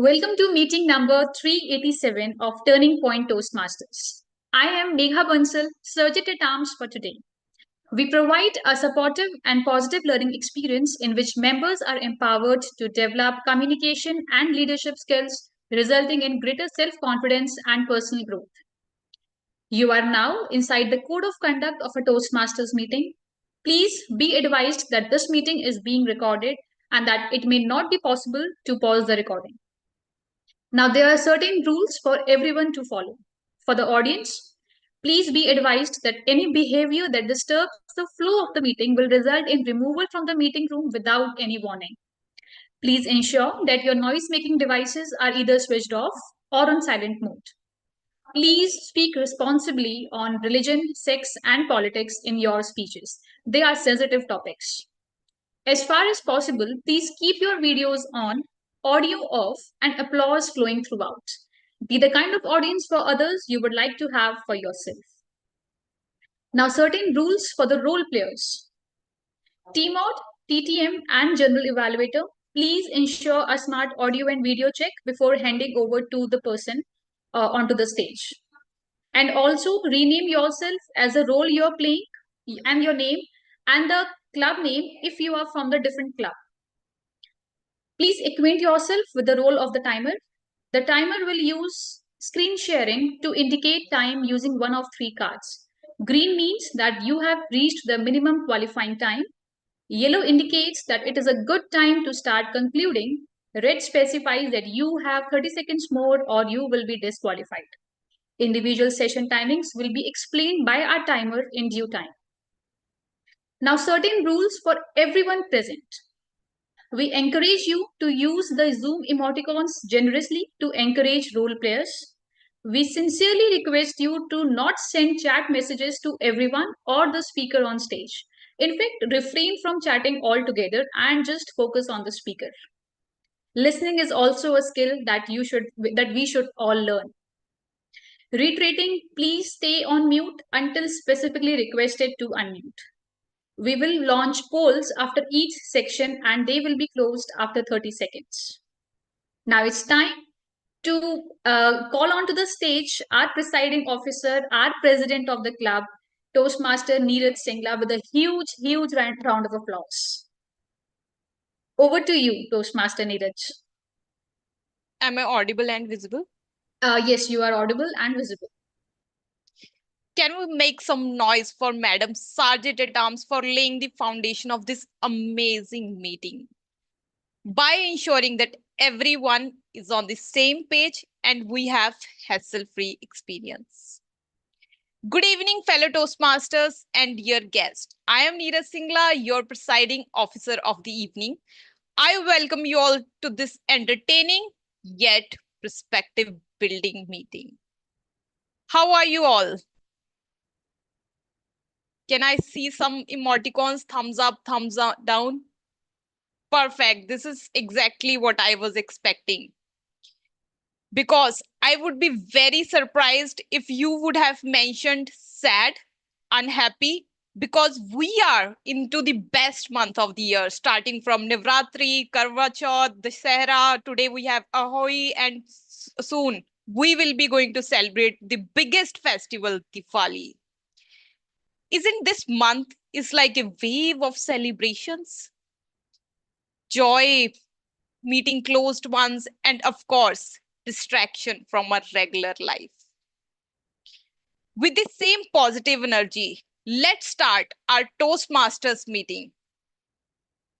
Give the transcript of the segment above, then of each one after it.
Welcome to meeting number 387 of Turning Point Toastmasters. I am Megha Bansal, Surgeon at Arms for today. We provide a supportive and positive learning experience in which members are empowered to develop communication and leadership skills, resulting in greater self confidence and personal growth. You are now inside the code of conduct of a Toastmasters meeting. Please be advised that this meeting is being recorded and that it may not be possible to pause the recording. Now, there are certain rules for everyone to follow. For the audience, please be advised that any behavior that disturbs the flow of the meeting will result in removal from the meeting room without any warning. Please ensure that your noise making devices are either switched off or on silent mode. Please speak responsibly on religion, sex, and politics in your speeches. They are sensitive topics. As far as possible, please keep your videos on, audio off, and applause flowing throughout. Be the kind of audience for others you would like to have for yourself. Now, certain rules for the role players. TMOD, TTM, and General Evaluator, please ensure a smart audio and video check before handing over to the person onto the stage. And also rename yourself as a role you're playing and your name and the club name if you are from the different club. Please acquaint yourself with the role of the timer. The timer will use screen sharing to indicate time using one of three cards. Green means that you have reached the minimum qualifying time. Yellow indicates that it is a good time to start concluding. Red specifies that you have 30 seconds more or you will be disqualified. Individual session timings will be explained by our timer in due time. Now, certain rules for everyone present. We encourage you to use the Zoom emoticons generously to encourage role players. We sincerely request you to not send chat messages to everyone or the speaker on stage. In fact, refrain from chatting altogether and just focus on the speaker. Listening is also a skill that we should all learn. Reiterating, please stay on mute until specifically requested to unmute. We will launch polls after each section and they will be closed after 30 seconds. Now it's time to call onto the stage our presiding officer, our president of the club, Toastmaster Neeraj Singla, with a huge round of applause. Over to you, Toastmaster Neeraj. Am I audible and visible? Yes, you are audible and visible. Can we make some noise for Madam Sergeant at Arms for laying the foundation of this amazing meeting? By ensuring that everyone is on the same page and we have hassle-free experience. Good evening, fellow Toastmasters and dear guests. I am Neeraj Singla, your presiding officer of the evening. I welcome you all to this entertaining yet perspective building meeting. How are you all? Can I see some emoticons? Thumbs up, down. Perfect. This is exactly what I was expecting. Because I would be very surprised if you would have mentioned sad, unhappy, because we are into the best month of the year, starting from Navratri, Karwa Chauth, Dussehra. Today we have Ahoy, and soon we will be going to celebrate the biggest festival, Diwali. Isn't this month is like a wave of celebrations? Joy, meeting closed ones, and of course, distraction from our regular life. With the same positive energy, let's start our Toastmasters meeting.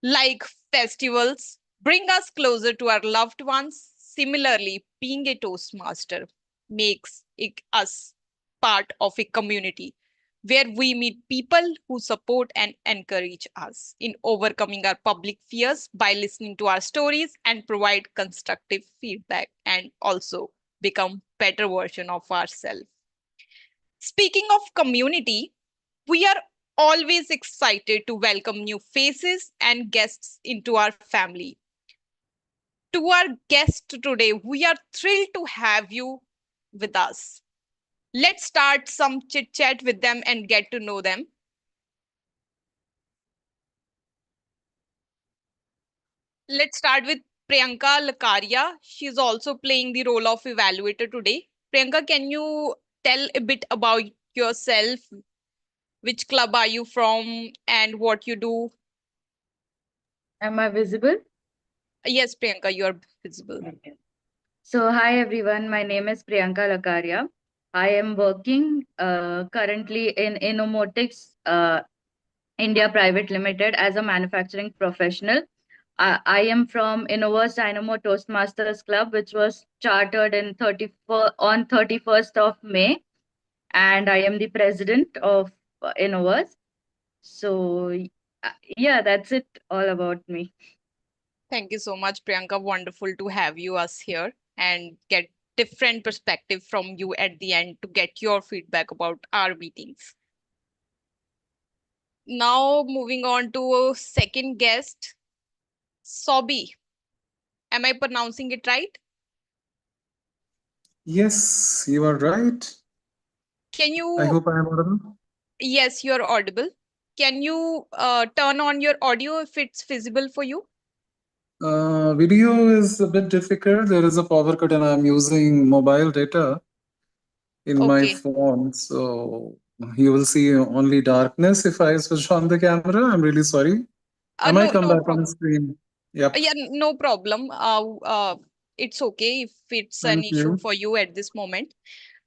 Like festivals, bring us closer to our loved ones. Similarly, being a Toastmaster makes us part of a community where we meet people who support and encourage us in overcoming our public fears by listening to our stories and provide constructive feedback and also become better version of ourselves. Speaking of community, we are always excited to welcome new faces and guests into our family. To our guest today, we are thrilled to have you with us. Let's start some chit chat with them and get to know them. Let's start with Priyanka Lakaria. She's also playing the role of evaluator today. Priyanka, can you tell a bit about yourself? Which club are you from and what you do? Am I visible? Yes, Priyanka, you are visible. Okay. So, hi everyone. My name is Priyanka Lakaria. I am working currently in Innomotics India Private Limited as a manufacturing professional. I am from Innoverse Dynamo Toastmasters Club, which was chartered in 31st of May, and I am the president of Innoverse. So, yeah, that's it all about me. Thank you so much, Priyanka. Wonderful to have you us here and get different perspective from you at the end to get your feedback about our meetings. Now moving on to second guest, Sobi. Am I pronouncing it right? Yes, you are right. Can I you? hope I am audible. Yes, you're audible. Can you turn on your audio if it's feasible for you? Video is a bit difficult. There is a power cut, and I'm using mobile data in my Okay. phone. So you will see only darkness if I switch on the camera. I'm really sorry. I might No, come no back on problem. screen. Yep. Yeah, no problem. It's okay if it's an Thank issue you. for you at this moment.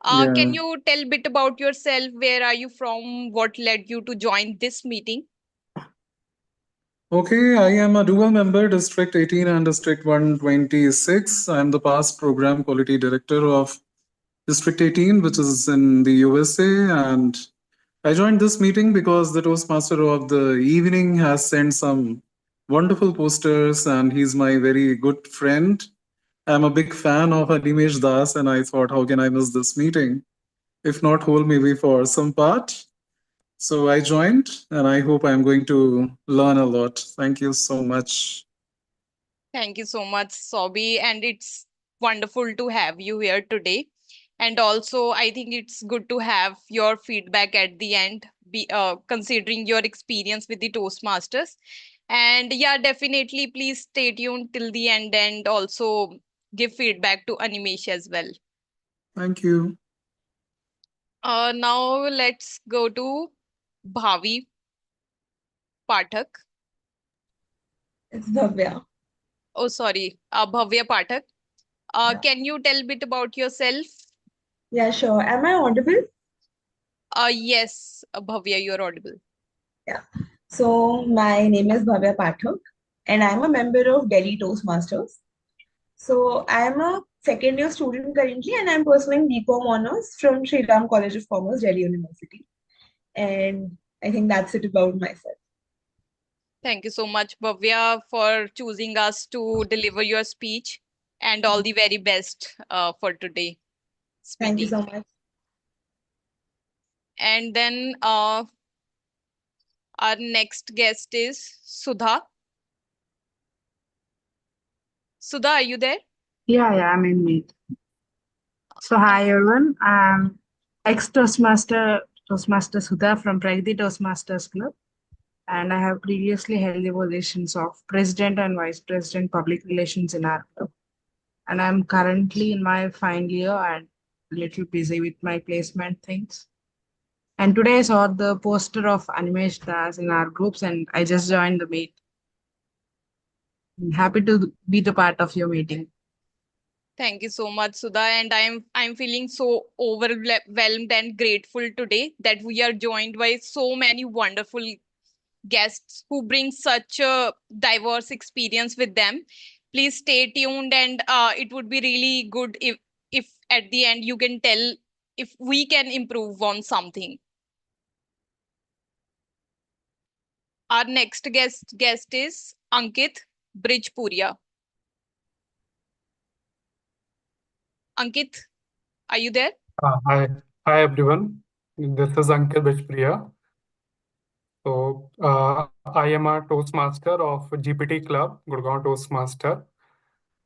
Can Yeah. you tell a bit about yourself? Where are you from? What led you to join this meeting? Okay, I am a dual member, District 18 and District 126. I'm the past program quality director of District 18, which is in the USA. And I joined this meeting because the Toastmaster of the evening has sent some wonderful posters, and he's my very good friend. I'm a big fan of Animesh Das, and I thought, how can I miss this meeting? If not whole, maybe for some part. So I joined, and I hope I'm going to learn a lot. Thank you so much. Thank you so much, Sobi. And it's wonderful to have you here today. And also, I think it's good to have your feedback at the end, considering your experience with the Toastmasters. And yeah, definitely, please stay tuned till the end and also give feedback to Animesh as well. Thank you. Now let's go to Bhavi Pathak. It's Bhavya. Oh, sorry, Bhavya Pathak. Yeah. Can you tell a bit about yourself? Yeah, sure. Am I audible? Yes, Bhavya, you're audible. Yeah. So my name is Bhavya Pathak, and I'm a member of Delhi Toastmasters. So I am a second year student currently, and I'm pursuing BCom honors from Sri Ram College of Commerce, Delhi University. And I think that's it about myself. Thank you so much, Bhavya, for choosing us to deliver your speech and all the very best for today's Thank you meeting. so much. And then our next guest is Sudha. Sudha, are you there? Yeah, I'm in meet. So hi everyone. I'm Toastmaster Sudha from Pragati Toastmasters Club, and I have previously held the positions of President and Vice President Public Relations in our club. And I'm currently in my final year and a little busy with my placement things. And today I saw the poster of Animesh Das in our groups, and I just joined the meet. I'm happy to be the part of your meeting. Thank you so much, Sudha. And I'm feeling so overwhelmed and grateful today that we are joined by so many wonderful guests who bring such a diverse experience with them. Please stay tuned, and it would be really good if at the end you can tell if we can improve on something. Our next guest is Ankit Bridgepuria. Ankit, are you there? Hi everyone. This is Ankit Bishpriya. I am a Toastmaster of GPT Club, Gurgaon Toastmaster.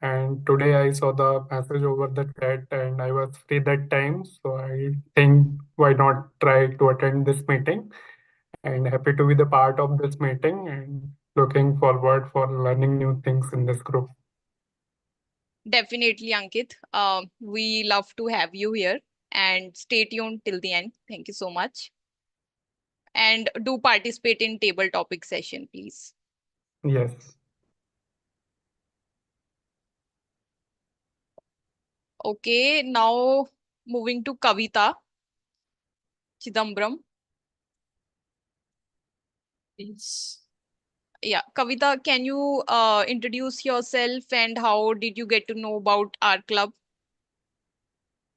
And today I saw the message over the chat and I was free that time. So I think why not try to attend this meeting, and happy to be the part of this meeting and looking forward for learning new things in this group. Definitely, Ankit. We love to have you here and stay tuned till the end. Thank you so much. And do participate in table topic session, please. Yes. Okay, now moving to Kavita Chidambaram. Yes. Yeah, Kavita, can you introduce yourself and how did you get to know about our club?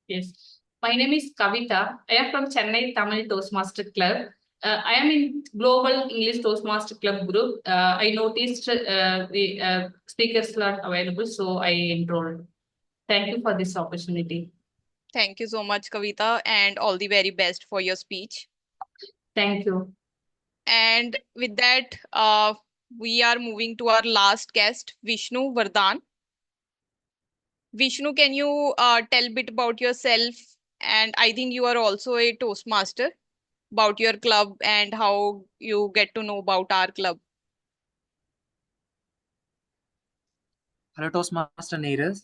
Yes. My name is Kavita. I am from Chennai Tamil Toastmaster Club. I am in Global English Toastmaster Club group. I noticed the speakers slot available, so I enrolled. Thank you for this opportunity. Thank you so much, Kavita, and all the very best for your speech. Thank you. And with that, we are moving to our last guest, Vishnu Vardhan. Vishnu, can you tell a bit about yourself? And I think you are also a Toastmaster, about your club and how you get to know about our club. Hello, Toastmaster Neeraj.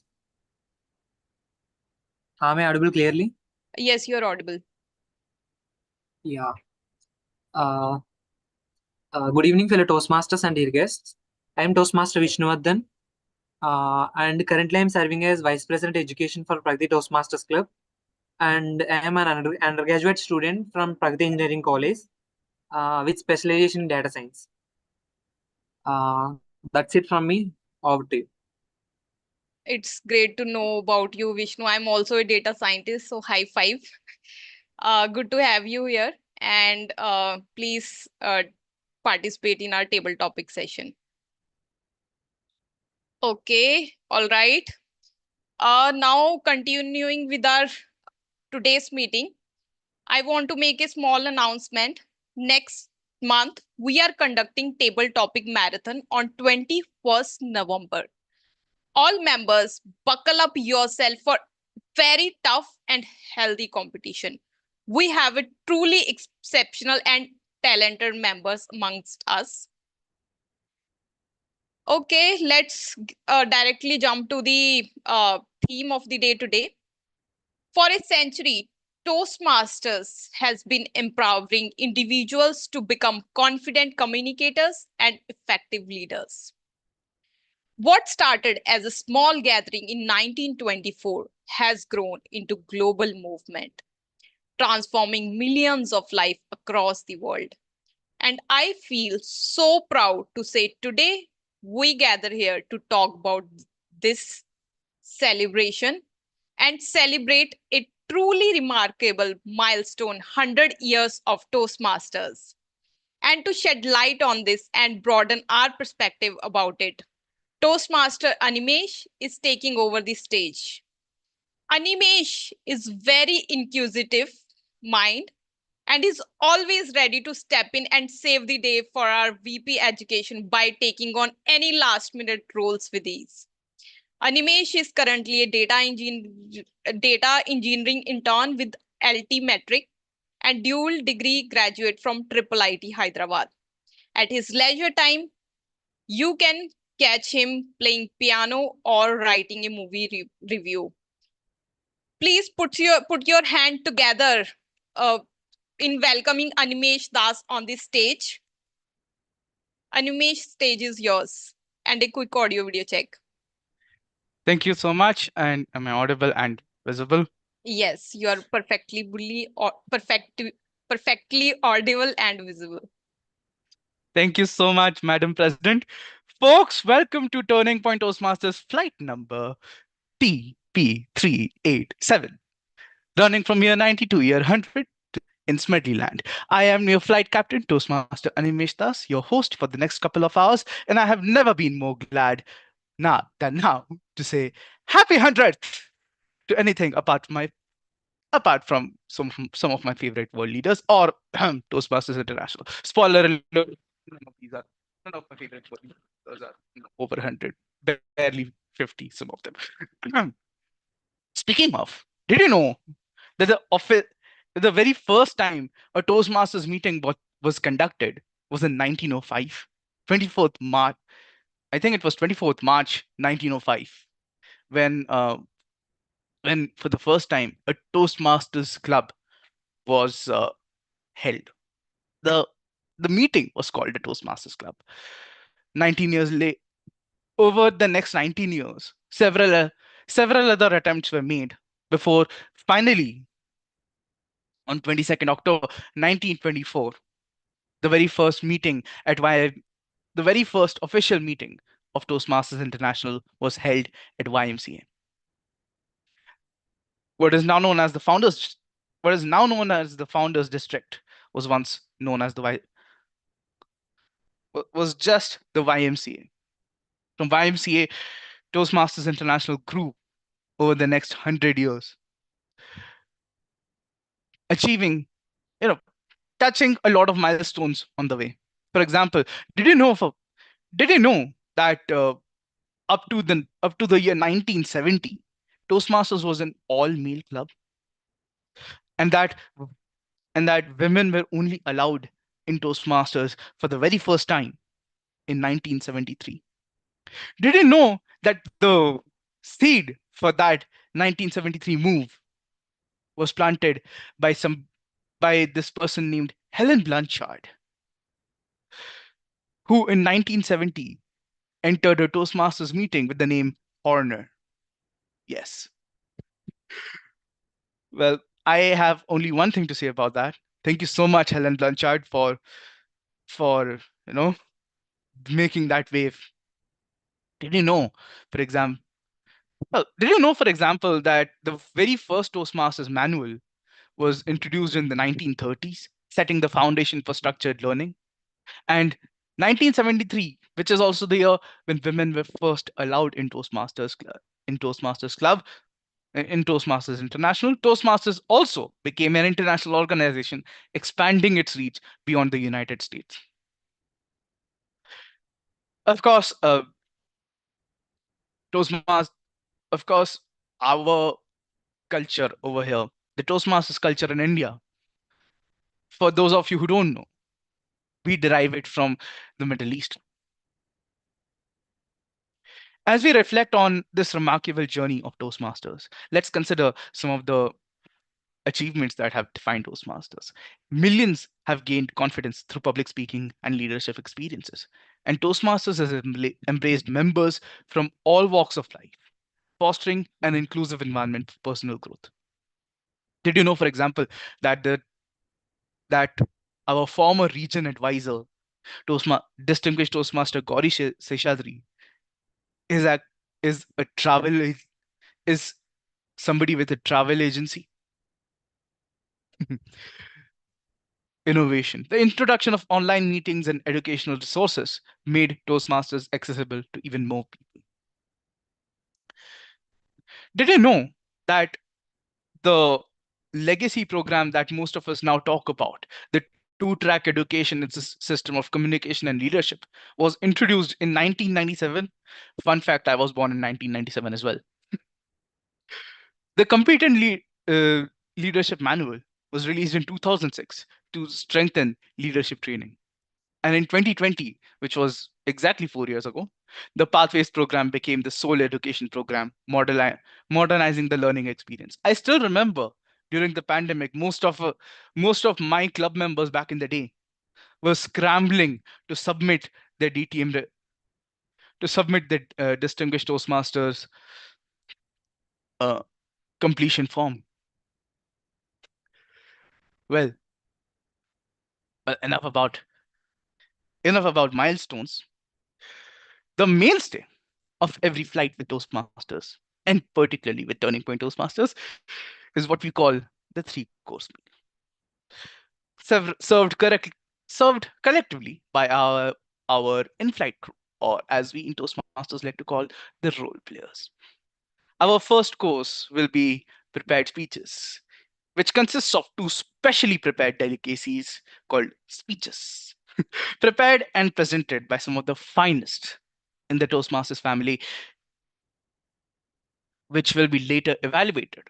Am I audible clearly? Yes, you're audible. Yeah. Uh, Good evening, fellow Toastmasters and dear guests. I am Toastmaster Vishnuvardhan, and currently I am serving as Vice President Education for Pragati Toastmasters Club. And I am an undergraduate student from Pragati Engineering College with specialization in data science. That's it from me. Over to you. It's great to know about you, Vishnu. I'm also a data scientist, so high five. Good to have you here. And please participate in our table topic session. Okay, all right. Now continuing with our today's meeting, I want to make a small announcement. Next month, we are conducting table topic marathon on 21st November. All members, buckle up yourself for very tough and healthy competition. We have a truly exceptional and talented members amongst us. Okay, let's directly jump to the theme of the day today. For a century, Toastmasters has been empowering individuals to become confident communicators and effective leaders. What started as a small gathering in 1924 has grown into global movement, transforming millions of lives across the world. And I feel so proud to say today we gather here to talk about this celebration and celebrate a truly remarkable milestone 100 years of Toastmasters. And to shed light on this and broaden our perspective about it, Toastmaster Animesh is taking over the stage. Animesh is very inquisitive mind and is always ready to step in and save the day for our VP education by taking on any last minute roles with ease. Animesh is currently a data engineering intern with LT Metric and dual degree graduate from Triple IT Hyderabad. At his leisure time, you can catch him playing piano or writing a movie review. Please put your hand together uh, in welcoming Animesh Das on the stage. Animesh, stage is yours. And a quick audio video check. Thank you so much. And am I audible and visible? Yes, you are perfectly audible and visible. Thank you so much, Madam President. Folks, welcome to Turning Point Toastmasters flight number TP387. Running from year 90 to year 100 in Smedleyland. I am your flight captain, Toastmaster Animesh Das, your host for the next couple of hours, and I have never been more glad now to say happy 100th to anything apart from some of my favorite world leaders or Toastmasters International. Spoiler alert: none of my favorite world leaders are over 100, barely 50. Some of them. Speaking of, did you know that the very first time a Toastmasters meeting was conducted was in 1905, 24th March. I think it was 24th March 1905, when for the first time a Toastmasters club was held. The the meeting was called the Toastmasters Club. 19 years late, over the next 19 years, several other attempts were made before finally on 22nd October 1924, the very first meeting at the very first official meeting of Toastmasters International was held at YMCA. What is now known as the Founders, what is now known as the Founders District, was once known as was just the YMCA. From YMCA, Toastmasters International grew over the next 100 years, achieving, you know, touching a lot of milestones on the way. For example, did you know did you know that up to the year 1970, Toastmasters was an all-male club, and that women were only allowed in Toastmasters for the very first time in 1973. Did you know that the seed for that 1973 move was planted by by this person named Helen Blanchard, who in 1970 entered a Toastmasters meeting with the name Horner? Yes. Well, I have only one thing to say about that. Thank you so much, Helen Blanchard, for making that wave. Did you know, for example, did you know, for example, that the very first Toastmasters manual was introduced in the 1930s, setting the foundation for structured learning? And 1973, which is also the year when women were first allowed in Toastmasters Club, in Toastmasters International, Toastmasters also became an international organization, expanding its reach beyond the United States. Of course, Toastmasters, of course, our culture over here, the Toastmasters culture in India, for those of you who don't know, we derive it from the Middle East. As we reflect on this remarkable journey of Toastmasters, let's consider some of the achievements that have defined Toastmasters. Millions have gained confidence through public speaking and leadership experiences. And Toastmasters has embraced members from all walks of life, fostering an inclusive environment for personal growth. Did you know, for example, that that our former region advisor, distinguished Toastmaster Gauri Seshadri, is a is a travel is somebody with a travel agency? Innovation. The introduction of online meetings and educational resources made Toastmasters accessible to even more people. Did you know that the legacy program that most of us now talk about, the two-track education system of communication and leadership, was introduced in 1997? Fun fact, I was born in 1997 as well. The Competent Leadership Manual was released in 2006 to strengthen leadership training. And in 2020, which was exactly 4 years ago, the Pathways program became the sole education program, modernizing the learning experience. I still remember during the pandemic, most of my club members back in the day were scrambling to submit their DTM to submit the Distinguished Toastmasters uh, completion form. Well, well, enough about milestones. The mainstay of every flight with Toastmasters, and particularly with Turning Point Toastmasters, is what we call the three-course meal, served collectively by our in-flight crew, or as we in Toastmasters like to call the role players. Our first course will be prepared speeches, which consists of two specially prepared delicacies called speeches, prepared and presented by some of the finest in the Toastmasters family, which will be later evaluated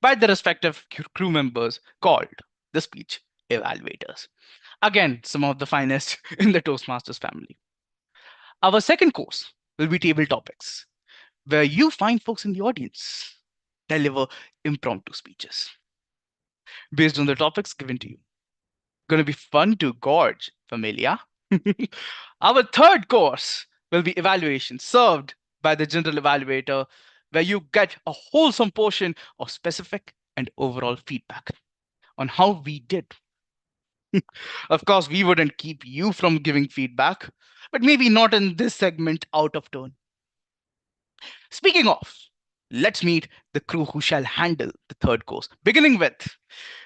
by the respective crew members called the speech evaluators. Again, some of the finest in the Toastmasters family. Our second course will be table topics, where you find folks in the audience deliver impromptu speeches based on the topics given to you. Gonna be fun to gorge, familia. Our third course will be evaluation served by the general evaluator, where you get a wholesome portion of specific and overall feedback on how we did. Of course, we wouldn't keep you from giving feedback, but maybe not in this segment out of turn. Speaking of, let's meet the crew who shall handle the third course, beginning with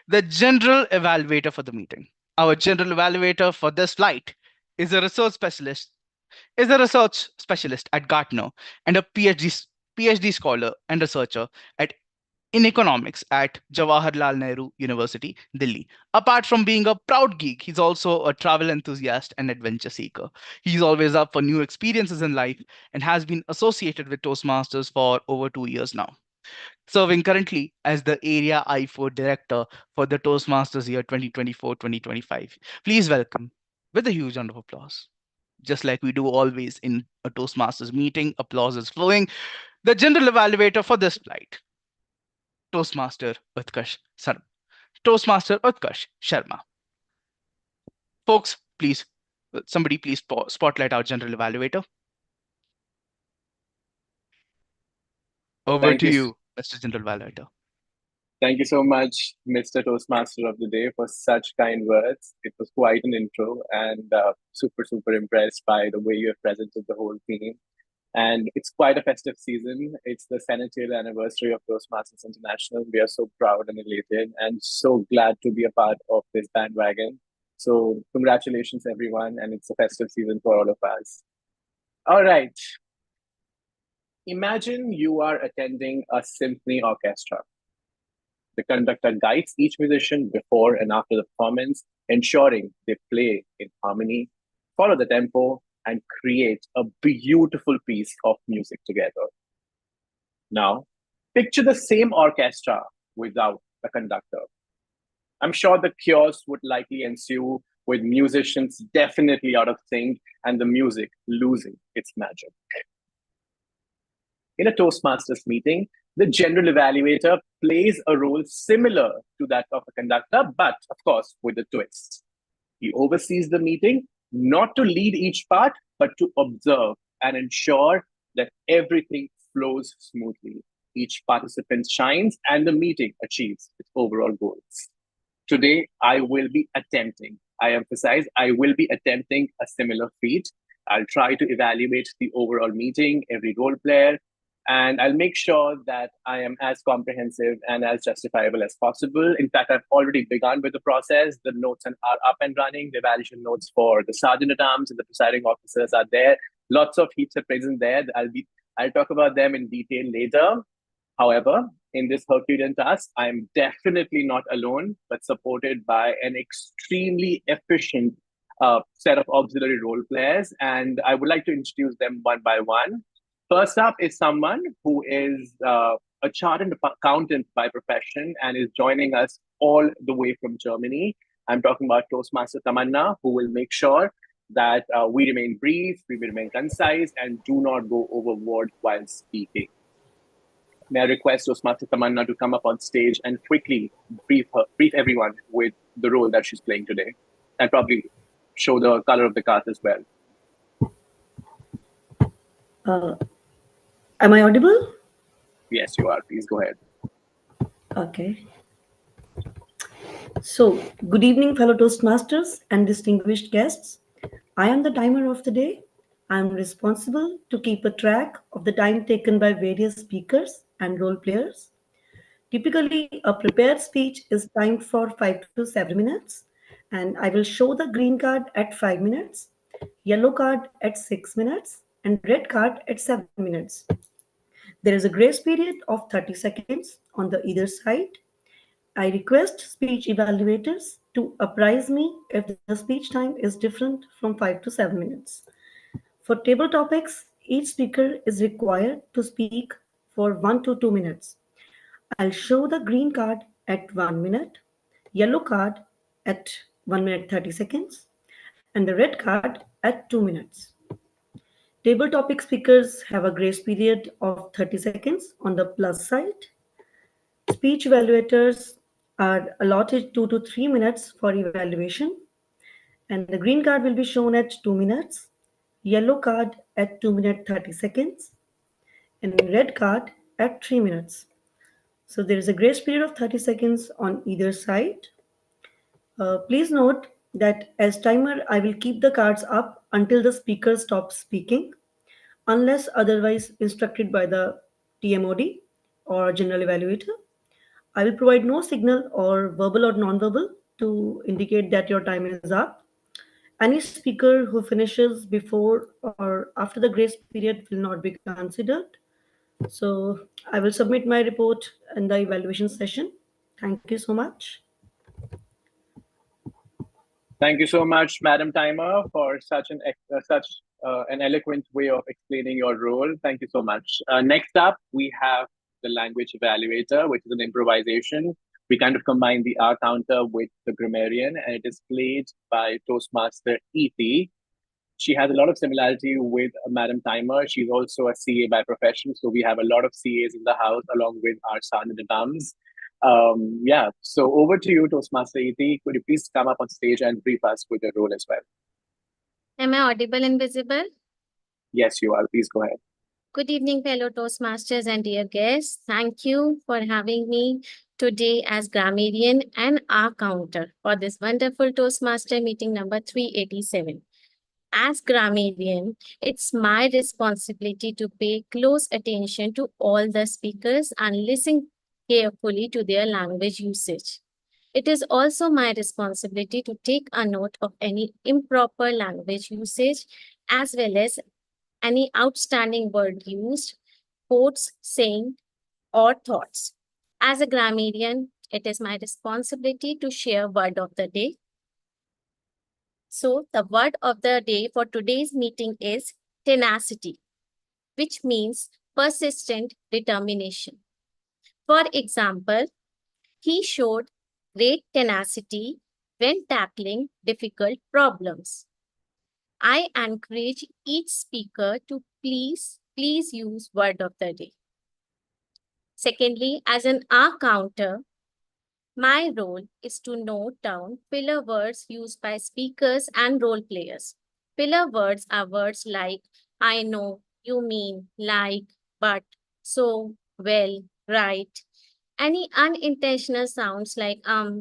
the general evaluator for the meeting. Our general evaluator for this flight is a research specialist at Gartner and a PhD scholar and researcher at in economics at Jawaharlal Nehru University, Delhi. Apart from being a proud geek, he's also a travel enthusiast and adventure seeker. He's always up for new experiences in life and has been associated with Toastmasters for over 2 years now, serving currently as the Area I4 Director for the Toastmasters year 2024-2025. Please welcome, with a huge round of applause, just like we do always in a Toastmasters meeting, applause is flowing, the general evaluator for this flight, Toastmaster Utkarsh Sharma. Toastmaster Utkarsh Sharma. Folks, please, somebody please spotlight our general evaluator. Over Thank to you. you, Mr. General Evaluator. Thank you so much, Mr. Toastmaster of the Day, for such kind words. It was quite an intro, and super impressed by the way you have presented the whole theme. And it's quite a festive season. It's the centennial anniversary of Toastmasters International. We are so proud and elated and so glad to be a part of this bandwagon. So congratulations, everyone. And it's a festive season for all of us. All right. Imagine you are attending a symphony orchestra. The conductor guides each musician before and after the performance, ensuring they play in harmony, follow the tempo, and create a beautiful piece of music together. Now, picture the same orchestra without a conductor. I'm sure the chaos would likely ensue, with musicians definitely out of sync and the music losing its magic. In a Toastmasters meeting, the general evaluator plays a role similar to that of a conductor, but of course, with a twist. He oversees the meeting, not to lead each part, but to observe and ensure that everything flows smoothly. Each participant shines and the meeting achieves its overall goals. Today, I will be attempting, I emphasize, I will be attempting a similar feat. I'll try to evaluate the overall meeting, every role player, and I'll make sure that I am as comprehensive and as justifiable as possible. In fact, I've already begun with the process. The notes are up and running. The evaluation notes for the sergeant at arms and the presiding officers are there. Lots of heaps are present there. I'll talk about them in detail later. However, in this Herculean task, I'm definitely not alone, but supported by an extremely efficient set of auxiliary role players. And I would like to introduce them one by one. First up is someone who is a chartered accountant by profession and is joining us all the way from Germany. I'm talking about Toastmaster Tamanna, who will make sure that we remain brief, we remain concise, and do not go overboard while speaking. May I request Toastmaster Tamanna to come up on stage and quickly brief everyone with the role that she's playing today, and probably show the color of the cast as well. Am I audible? Yes, you are. Please go ahead. Okay. So, good evening, fellow Toastmasters and distinguished guests. I am the timer of the day. I am responsible to keep a track of the time taken by various speakers and role players. Typically, a prepared speech is timed for 5 to 7 minutes, and I will show the green card at 5 minutes, yellow card at 6 minutes, and red card at 7 minutes. There is a grace period of 30 seconds on the either side. I request speech evaluators to apprise me if the speech time is different from 5 to 7 minutes. For table topics, each speaker is required to speak for 1 to 2 minutes. I'll show the green card at 1 minute, yellow card at 1 minute 30 seconds, and the red card at 2 minutes. Table topic speakers have a grace period of 30 seconds on the plus side. Speech evaluators are allotted 2 to 3 minutes for evaluation, and the green card will be shown at 2 minutes, yellow card at 2 minutes 30 seconds, and red card at 3 minutes. So there is a grace period of 30 seconds on either side. Please note that as timer, I will keep the cards up until the speaker stops speaking, unless otherwise instructed by the TMOD or general evaluator. I will provide no signal or verbal or non-verbal to indicate that your time is up. Any speaker who finishes before or after the grace period will not be considered. So I will submit my report in the evaluation session. Thank you so much. Thank you so much, Madam Timer, for such an eloquent way of explaining your role. Thank you so much. Next up, we have the language evaluator, which is an improvisation. We kind of combine the R counter with the grammarian, and it is played by Toastmaster Ethi. She has a lot of similarity with Madam Timer. She's also a CA by profession, so we have a lot of CAs in the house along with our Sergeant-at-Arms. Yeah, so over to you, Toastmaster Ethi. Could you please come up on stage and brief us with your role as well? Am I audible and visible? Yes, you are. Please go ahead. Good evening, fellow Toastmasters and dear guests. Thank you for having me today as grammarian and R counter for this wonderful Toastmaster meeting number 387. As grammarian, it's my responsibility to pay close attention to all the speakers and listen carefully to their language usage. It is also my responsibility to take a note of any improper language usage as well as any outstanding word used, quotes, saying, or thoughts. As a grammarian, it is my responsibility to share word of the day. So the word of the day for today's meeting is tenacity, which means persistent determination. For example, he showed great tenacity when tackling difficult problems. I encourage each speaker to please use word of the day. Secondly, as an R counter, my role is to note down filler words used by speakers and role players. Filler words are words like I know, you mean, like, but, so, well, right. Any unintentional sounds like are,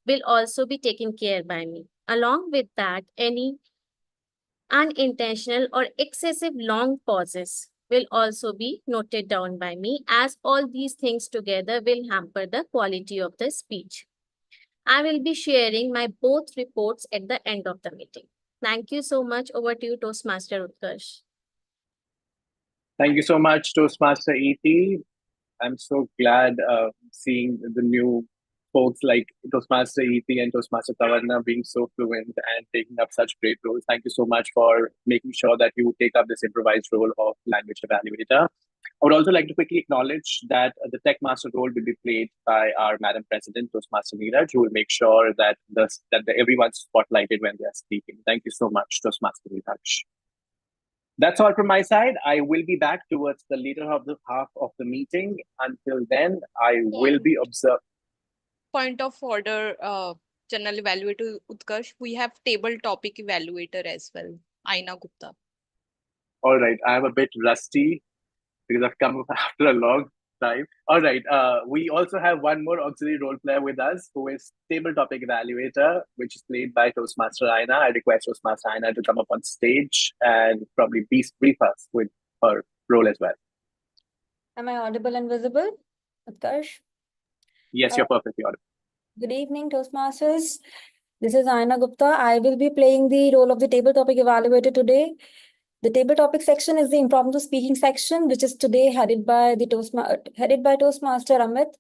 will also be taken care by me. Along with that, any unintentional or excessive long pauses will also be noted down by me, as all these things together will hamper the quality of the speech. I will be sharing my both reports at the end of the meeting. Thank you so much. Over to you, Toastmaster Utkarsh. Thank you so much, Toastmaster Ethi. I'm so glad seeing the new folks like Toastmaster Ethi and Toastmaster Tavarna being so fluent and taking up such great roles. Thank you so much for making sure that you take up this improvised role of language evaluator. I would also like to quickly acknowledge that the tech master role will be played by our Madam President, Toastmaster Neeraj, who will make sure that everyone's spotlighted when they are speaking. Thank you so much, Toastmaster Neeraj. That's all from my side. I will be back towards the later half of the meeting. Until then, I will be observed. Point of order, General Evaluator Utkarsh, we have table topic evaluator as well, Aina Gupta. All right, I'm a bit rusty because I've come after a long time. All right, we also have one more auxiliary role player with us who is table topic evaluator, which is played by Toastmaster Aina. I request Toastmaster Aina to come up on stage and probably brief us with her role as well. Am I audible and visible, Utkarsh? Yes, you're perfectly audible. Good evening, Toastmasters. This is Aina Gupta. I will be playing the role of the table topic evaluator today. The table topic section is the impromptu speaking section, which is today headed by Toastmaster Amit.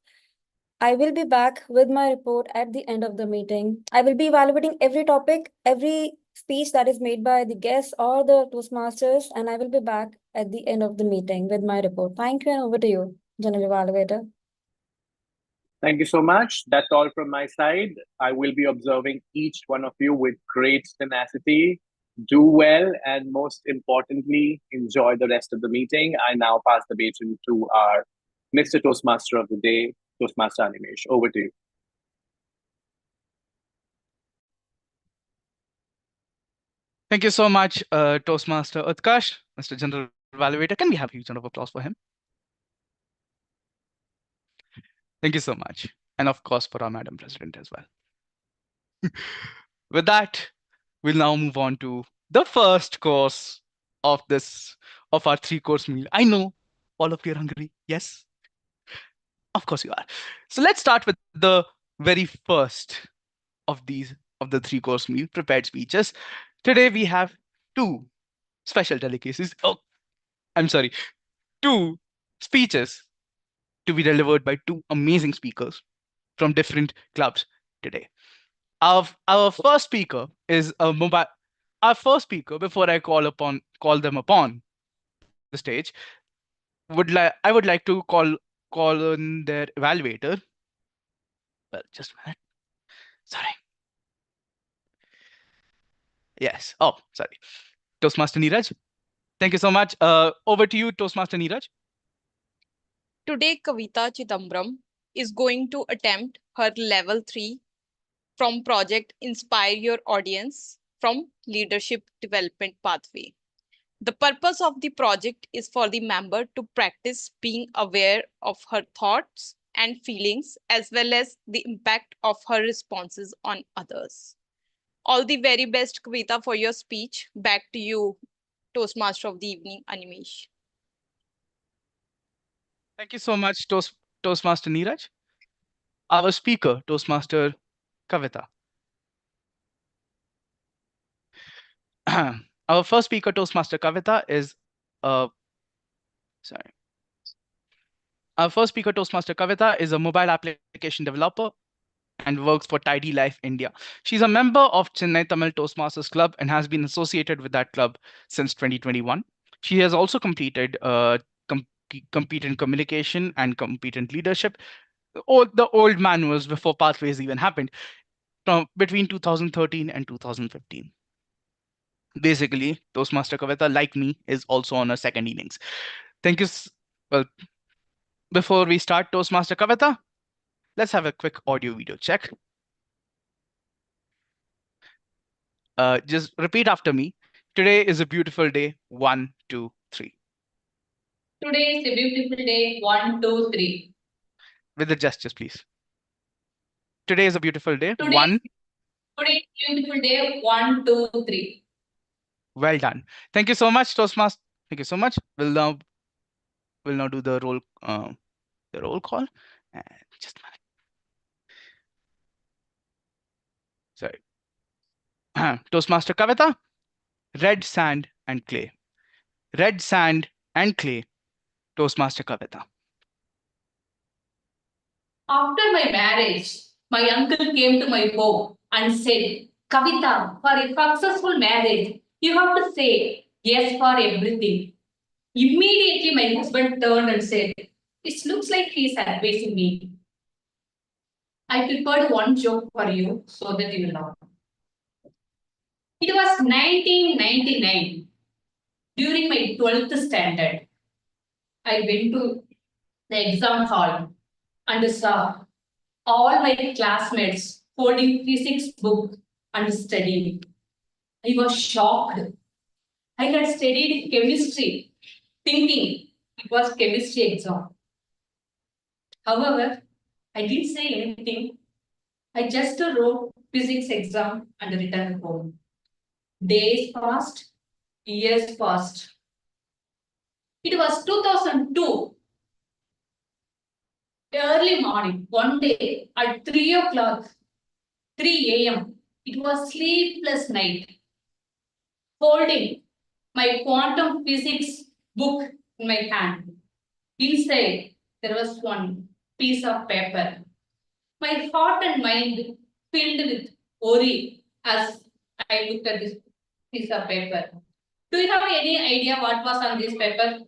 I will be back with my report at the end of the meeting. I will be evaluating every topic, every speech that is made by the guests or the Toastmasters, and I will be back at the end of the meeting with my report. Thank you, and over to you, General Evaluator. Thank you so much. That's all from my side. I will be observing each one of you with great tenacity. Do well, and most importantly, enjoy the rest of the meeting. I now pass the baton to our Mr. Toastmaster of the day, Toastmaster Animesh. Over to you. Thank you so much, Toastmaster Utkarsh, Mr. General Evaluator. Can we have a huge round of applause for him? Thank you so much. And of course, for our Madam President as well. With that, we'll now move on to the first course of our 3-course meal. I know all of you are hungry. Yes, of course you are. So let's start with the very first of the 3-course meal prepared speeches. Today we have 2 special delicacies. Oh, I'm sorry, 2 speeches to be delivered by 2 amazing speakers from different clubs today. Our first speaker is a mobile. Our first speaker, before I call them upon the stage, I would like to call on their evaluator. Well, just a minute. Sorry. Yes. Oh, sorry. Toastmaster Neeraj. Thank you so much. Over to you, Toastmaster Neeraj. Today, Kavita Chidambaram is going to attempt her level 3 from project Inspire Your Audience from Leadership Development Pathway. The purpose of the project is for the member to practice being aware of her thoughts and feelings as well as the impact of her responses on others. All the very best, Kavita, for your speech. Back to you, Toastmaster of the evening, Animesh. Thank you so much, Toastmaster Neeraj. Our speaker, Toastmaster Kavita. Our first speaker, Toastmaster Kavita, is sorry. Our first speaker, Toastmaster Kavita, is a mobile application developer and works for Tidy Life India. She's a member of Chennai Tamil Toastmasters Club and has been associated with that club since 2021. She has also completed competent communication and competent leadership, the old manuals before pathways even happened, from between 2013 and 2015. Basically, Toastmaster Kavita, like me, is also on her second innings. Thank you. Well, before we start, Toastmaster Kavita, let's have a quick audio video check. Just repeat after me. Today is a beautiful day. 1, 2, 3. Today is a beautiful day. 1, 2, 3. With the gestures, please. Today is a beautiful day. Today, 1. Today is a beautiful day. 1, 2, 3. Well done. Thank you so much, Toastmaster. Thank you so much. We'll now do the roll call. Just a minute. Sorry. Toastmaster Kavita. Red sand and clay. Red sand and clay. Toastmaster Kavita. After my marriage, my uncle came to my home and said, Kavita, for a successful marriage, you have to say yes for everything. Immediately, my husband turned and said, it looks like he's advising me. I prepared one joke for you so that you will know. It was 1999. During my 12th standard, I went to the exam hall and saw all my classmates holding physics book and studying. I was shocked. I had studied chemistry, thinking it was chemistry exam. However, I didn't say anything. I just wrote physics exam and returned home. Days passed, years passed. It was 2002. Early morning, one day at 3 o'clock, 3 a.m. It was sleepless night. Holding my quantum physics book in my hand. Inside, there was one piece of paper. My heart and mind filled with worry as I looked at this piece of paper. Do you have any idea what was on this paper?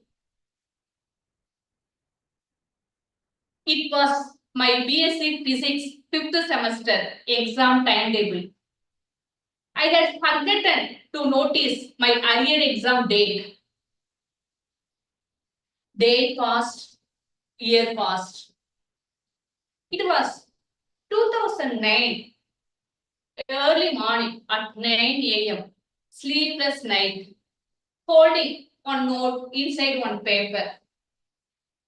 It was my BSc Physics 5th semester exam timetable. I had forgotten to notice my arrear exam date. Day passed, year passed. It was 2009, early morning at 9 a.m. Sleepless night, holding one note inside one paper.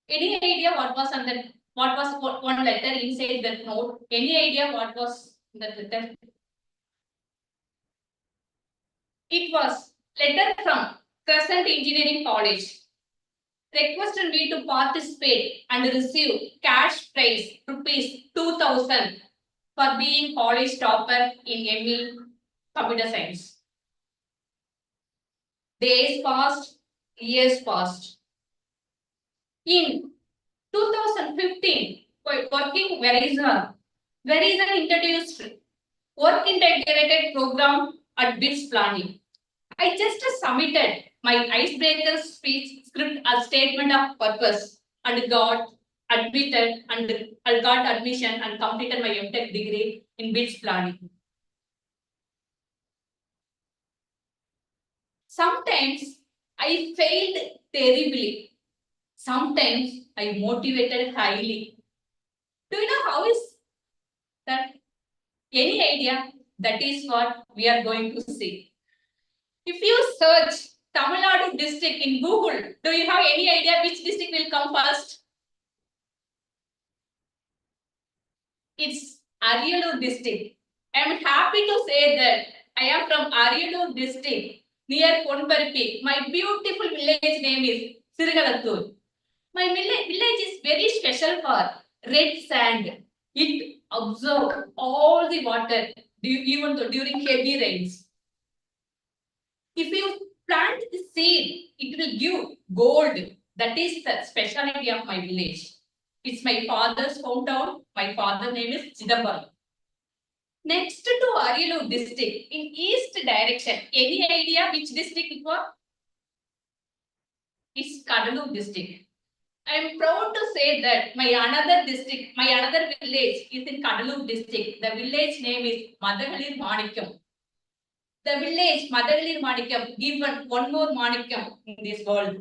Any idea what was on that? What was one letter inside that note? Any idea what was that letter? It was letter from Crescent Engineering College. Requested me to participate and receive cash prize rupees 2,000 for being college topper in ME Computer Science. Days passed, years passed. In 2015, working Verizon introduced work integrated program at BITS planning. I just submitted my icebreaker speech script as statement of purpose and got admitted and I got admission and completed my MTech degree in BITS planning. Sometimes I failed terribly. Sometimes I motivated highly. Do you know how is that? Any idea? That is what we are going to see. If you search Tamil Nadu district in Google, do you have any idea which district will come first? It's Ariyalur district. I am happy to say that I am from Ariyalur district near Ponparippi. My beautiful village name is Sirigalathur. My village is very special for red sand. It absorbs all the water even though during heavy rains. If you plant the seed, it will give gold. That is the specialty of my village. It's my father's hometown. My father's name is Chidambaram. Next to Ariyalur district, in east direction, any idea which district it was? It's Kadalur district. I am proud to say that my another village is in Kadalur district. The village name is Madagalir Manikam. The village Madagalir Manikam given one more Manikam in this world.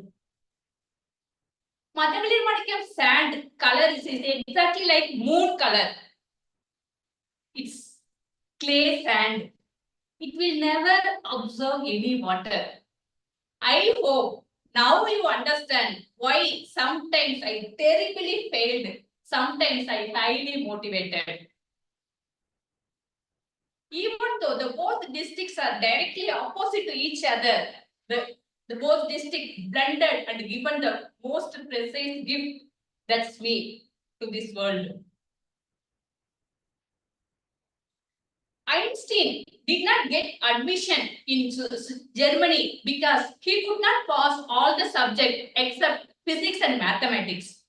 Madagalir Manikam sand color is exactly like moon color. It's clay sand. It will never absorb any water. I hope now you understand why sometimes I terribly failed, sometimes I highly motivated. Even though the both districts are directly opposite to each other, the both districts blended and given the most precise gift, that's me to this world. Einstein did not get admission into Germany because he could not pass all the subjects except physics and mathematics.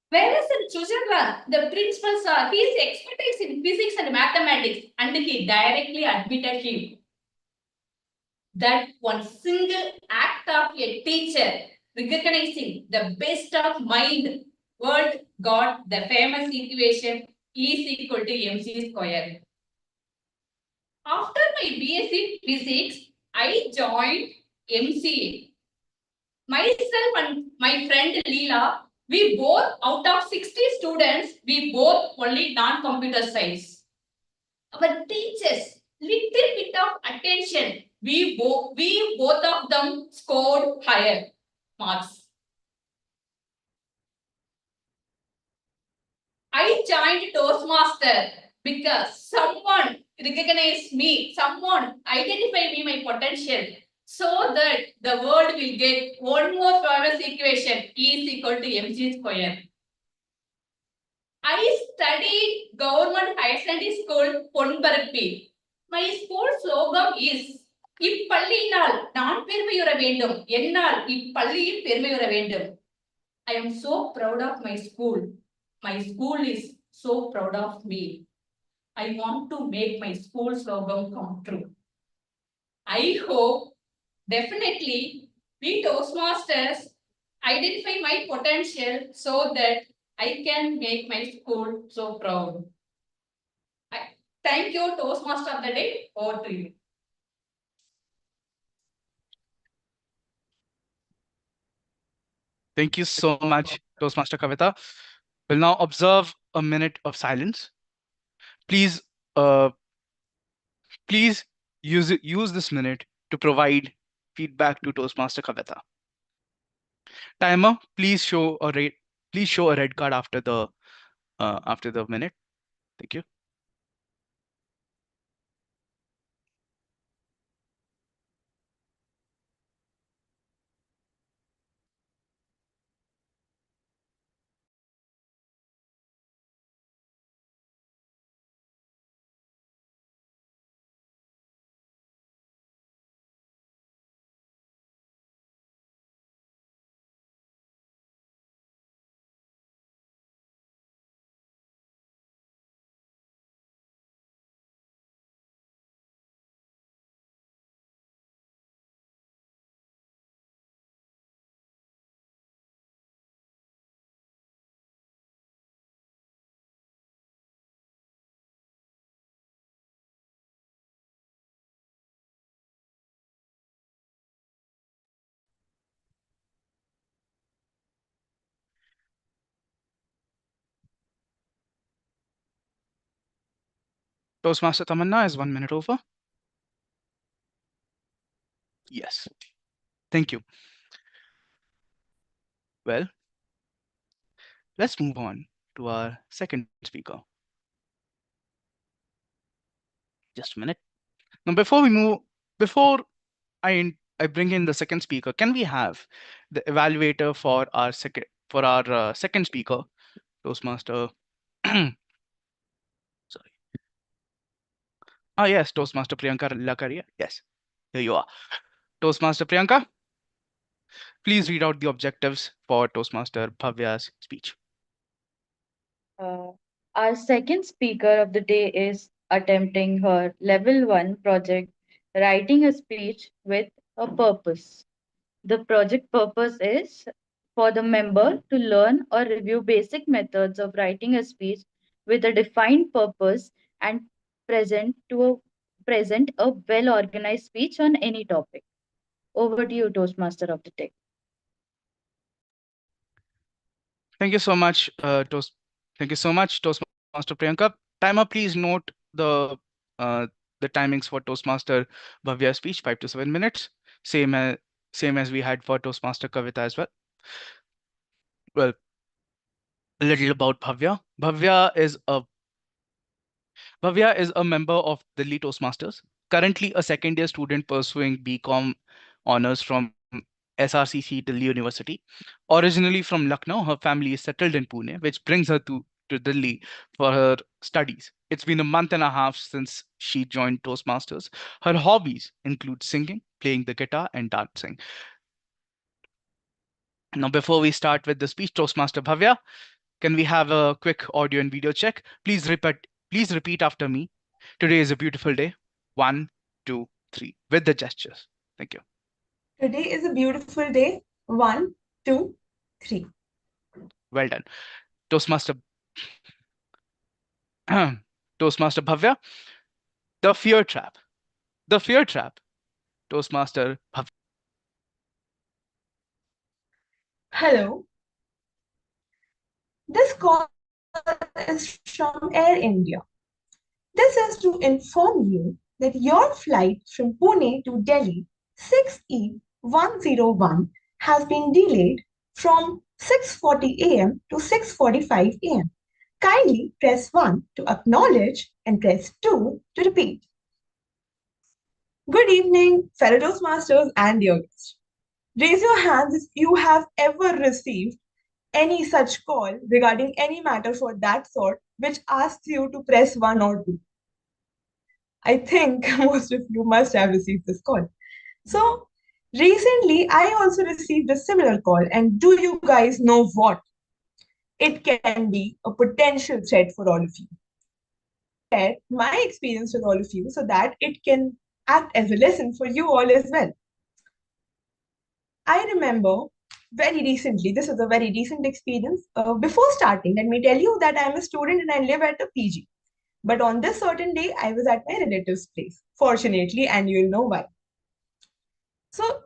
Whereas in Switzerland, the principals are his expertise in physics and mathematics, and he directly admitted him. That one single act of a teacher recognizing the best of mind world got the famous equation E is equal to mc square. After my BSc Physics, I joined MCA. Myself and my friend Leela, we both, out of 60 students, we both only non-computer science. Our teachers, little bit of attention, we both of them scored higher marks. I joined Toastmasters because someone recognized me, someone identified me my potential, so that the world will get one more famous equation, E is equal to mc square. I studied government higher secondary school, Ponparippi. My school slogan is இப்பள்ளியினால் நான் பெருமையுற வேண்டும் என்னால் இப்பள்ளியில் பெருமையுற வேண்டும். I am so proud of my school. My school is so proud of me. I want to make my school slogan come true. I hope definitely we Toastmasters identify my potential so that I can make my school so proud. Thank you, Toastmaster of the day. Over to you. Thank you so much, Toastmaster Kavita. We'll now observe a minute of silence. Please, please use this minute to provide feedback to Toastmaster Kavita. Timer, please show a red card after the minute. Thank you. Toastmaster Tamanna, is 1 minute over? Yes. Thank you. Well, let's move on to our second speaker. Just a minute. Now, before I bring in the second speaker, can we have the evaluator for our second speaker, Toastmaster? Sorry. Yes, Toastmaster Priyanka Lakaria. Yes, here you are. Toastmaster Priyanka, please read out the objectives for Toastmaster Bhavya's speech. Uh, our second speaker of the day is attempting her level 1 project, writing a speech with a purpose. The project purpose is for the member to learn or review basic methods of writing a speech with a defined purpose and present a well organized speech on any topic. Over to you, Toastmaster of the day. Thank you so much, Toastmaster Priyanka. Timer, please note uh, the timings for Toastmaster Bhavya's speech, 5 to 7 minutes. Same as we had for Toastmaster Kavita as well. Well, a little about Bhavya. Bhavya is a member of the Delhi Toastmasters, currently a second year student pursuing BCom honors from SRCC Delhi University. Originally from Lucknow, her family is settled in Pune, which brings her to Delhi for her studies. It's been a month and a half since she joined Toastmasters. Her hobbies include singing, playing the guitar, and dancing. Now, before we start with the speech, Toastmaster Bhavya, can we have a quick audio and video check? Please repeat after me. Today is a beautiful day. 1, 2, 3, with the gestures. Thank you. Today is a beautiful day. 1, 2, 3. Well done. Toastmaster Toastmaster Bhavya, the fear trap. The fear trap. Toastmaster Bhavya. Hello. This call is from Air India. This is to inform you that your flight from Pune to Delhi 6E101 has been delayed from 6:40 a.m. to 6:45 a.m. Kindly press 1 to acknowledge and press 2 to repeat. Good evening, fellow Toastmasters and dear guests. Raise your hands if you have ever received any such call regarding any matter for that sort which asks you to press 1 or 2. I think most of you must have received this call. So, recently I also received a similar call, and do you guys know what? It can be a potential threat for all of you. Share my experience with all of you so that it can act as a lesson for you all as well. I remember very recently, this was a very recent experience. Before starting, let me tell you that I'm a student and I live at a PG. But on this certain day, I was at my relative's place, fortunately, and you'll know why. So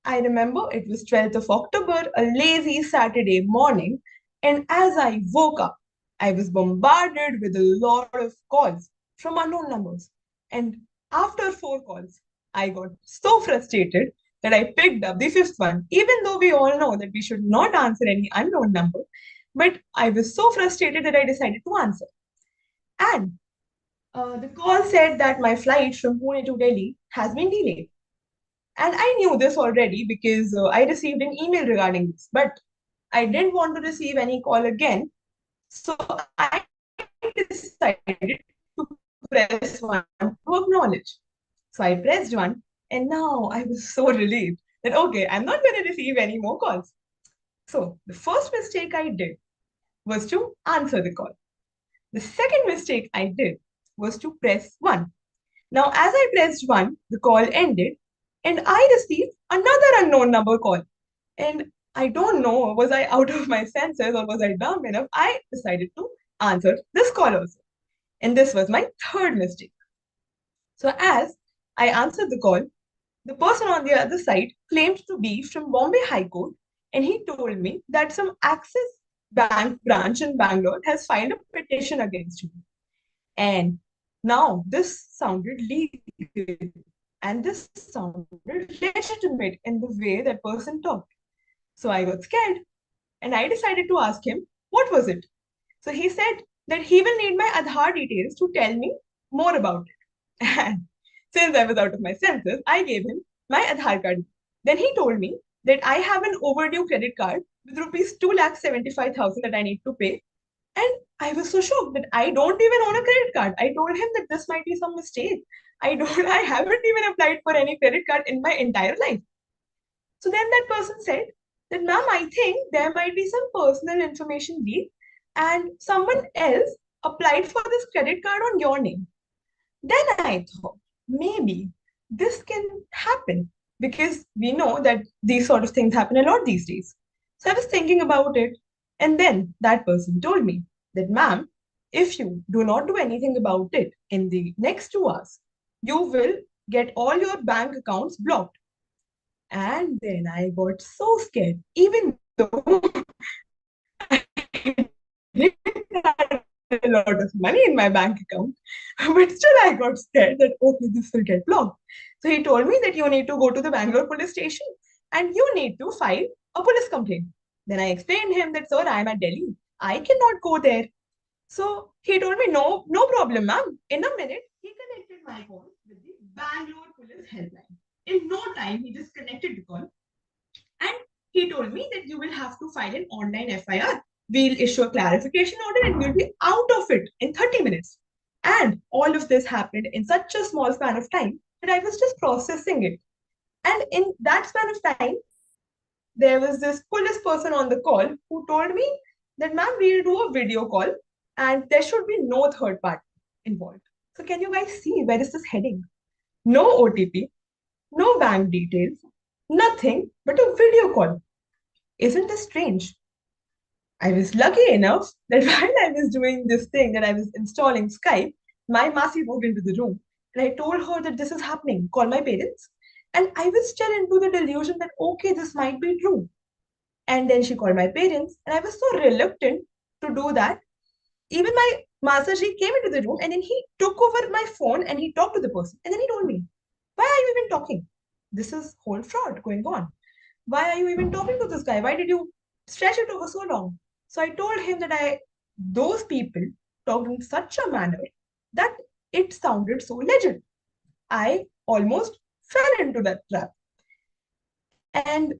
I remember it was 12th of October, a lazy Saturday morning, and as I woke up, I was bombarded with a lot of calls from unknown numbers. And after 4 calls, I got so frustrated that I picked up the fifth one, even though we all know that we should not answer any unknown number. But I was so frustrated that I decided to answer. And the call said that my flight from Pune to Delhi has been delayed. And I knew this already because I received an email regarding this, but I didn't want to receive any call again. So I decided to press one to acknowledge. So I pressed one, and now I was so relieved that okay, I'm not going to receive any more calls. So the first mistake I did was to answer the call. The second mistake I did was to press one. Now, as I pressed one, the call ended, and I received another unknown number call. And I don't know, was I out of my senses or was I dumb enough? I decided to answer this call also. And this was my third mistake. So, as I answered the call, the person on the other side claimed to be from Bombay High Court, and he told me that some Axis Bank branch in Bangalore has filed a petition against me. And now this sounded legal and this sounded legitimate in the way that person talked. So I got scared and I decided to ask him, what was it? So he said that he will need my Aadhaar details to tell me more about it. And since I was out of my senses, I gave him my Aadhaar card. Then he told me that I have an overdue credit card with rupees 2,75,000 that I need to pay. And I was so shocked that I don't even own a credit card. I told him that this might be some mistake. I haven't even applied for any credit card in my entire life. So then that person said that, ma'am, I think there might be some personal information leak and someone else applied for this credit card on your name. Then I thought maybe this can happen because we know that these sort of things happen a lot these days. So I was thinking about it, and then that person told me that, ma'am, if you do not do anything about it in the next 2 hours, you will get all your bank accounts blocked. And then I got so scared, even though I didn't have a lot of money in my bank account, but still I got scared that okay, this will get blocked. So he told me that you need to go to the Bangalore police station and you need to file a police complaint. Then I explained him that, sir, I'm at Delhi. I cannot go there. So he told me, no problem, ma'am. In a minute, he connected my phone with the Bangalore police helpline. In no time, he just connected the call. And he told me that you will have to file an online FIR. We'll issue a clarification order and you'll be out of it in 30 minutes. And all of this happened in such a small span of time that I was just processing it. And in that span of time, there was this police person on the call who told me that, ma'am, we'll do a video call and there should be no third party involved. So can you guys see where is this heading? No OTP, no bank details, nothing but a video call. Isn't this strange? I was lucky enough that while I was doing this thing, that I was installing Skype, my Masi walked into the room and I told her that this is happening. Call my parents. And I was still into the delusion that, okay, this might be true. And then she called my parents, and I was so reluctant to do that. Even my Masaji came into the room and then he took over my phone and he talked to the person. And then he told me, why are you even talking? This is whole fraud going on. Why are you even talking to this guy? Why did you stretch it over so long? So I told him that those people talked in such a manner that it sounded so legit. I almost fell into that trap. And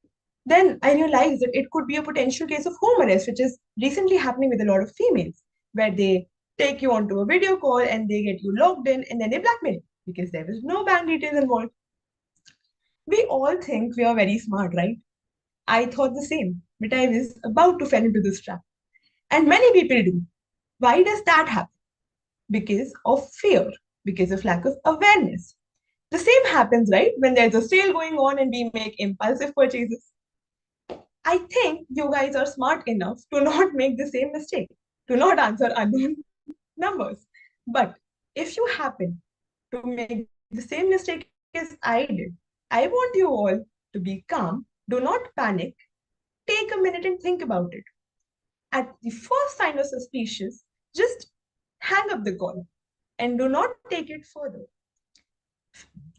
then I realized that it could be a potential case of home arrest, which is recently happening with a lot of females, where they take you onto a video call and they get you logged in and then they blackmail you because there was no bank details involved. We all think we are very smart, right? I thought the same, but I was about to fall into this trap. And many people do. Why does that happen? Because of fear, because of lack of awareness. The same happens, right, when there's a sale going on and we make impulsive purchases. I think you guys are smart enough to not make the same mistake, to not answer unknown numbers. But if you happen to make the same mistake as I did, I want you all to be calm, do not panic. Take a minute and think about it. At the first sign of suspicious, just hang up the call and do not take it further.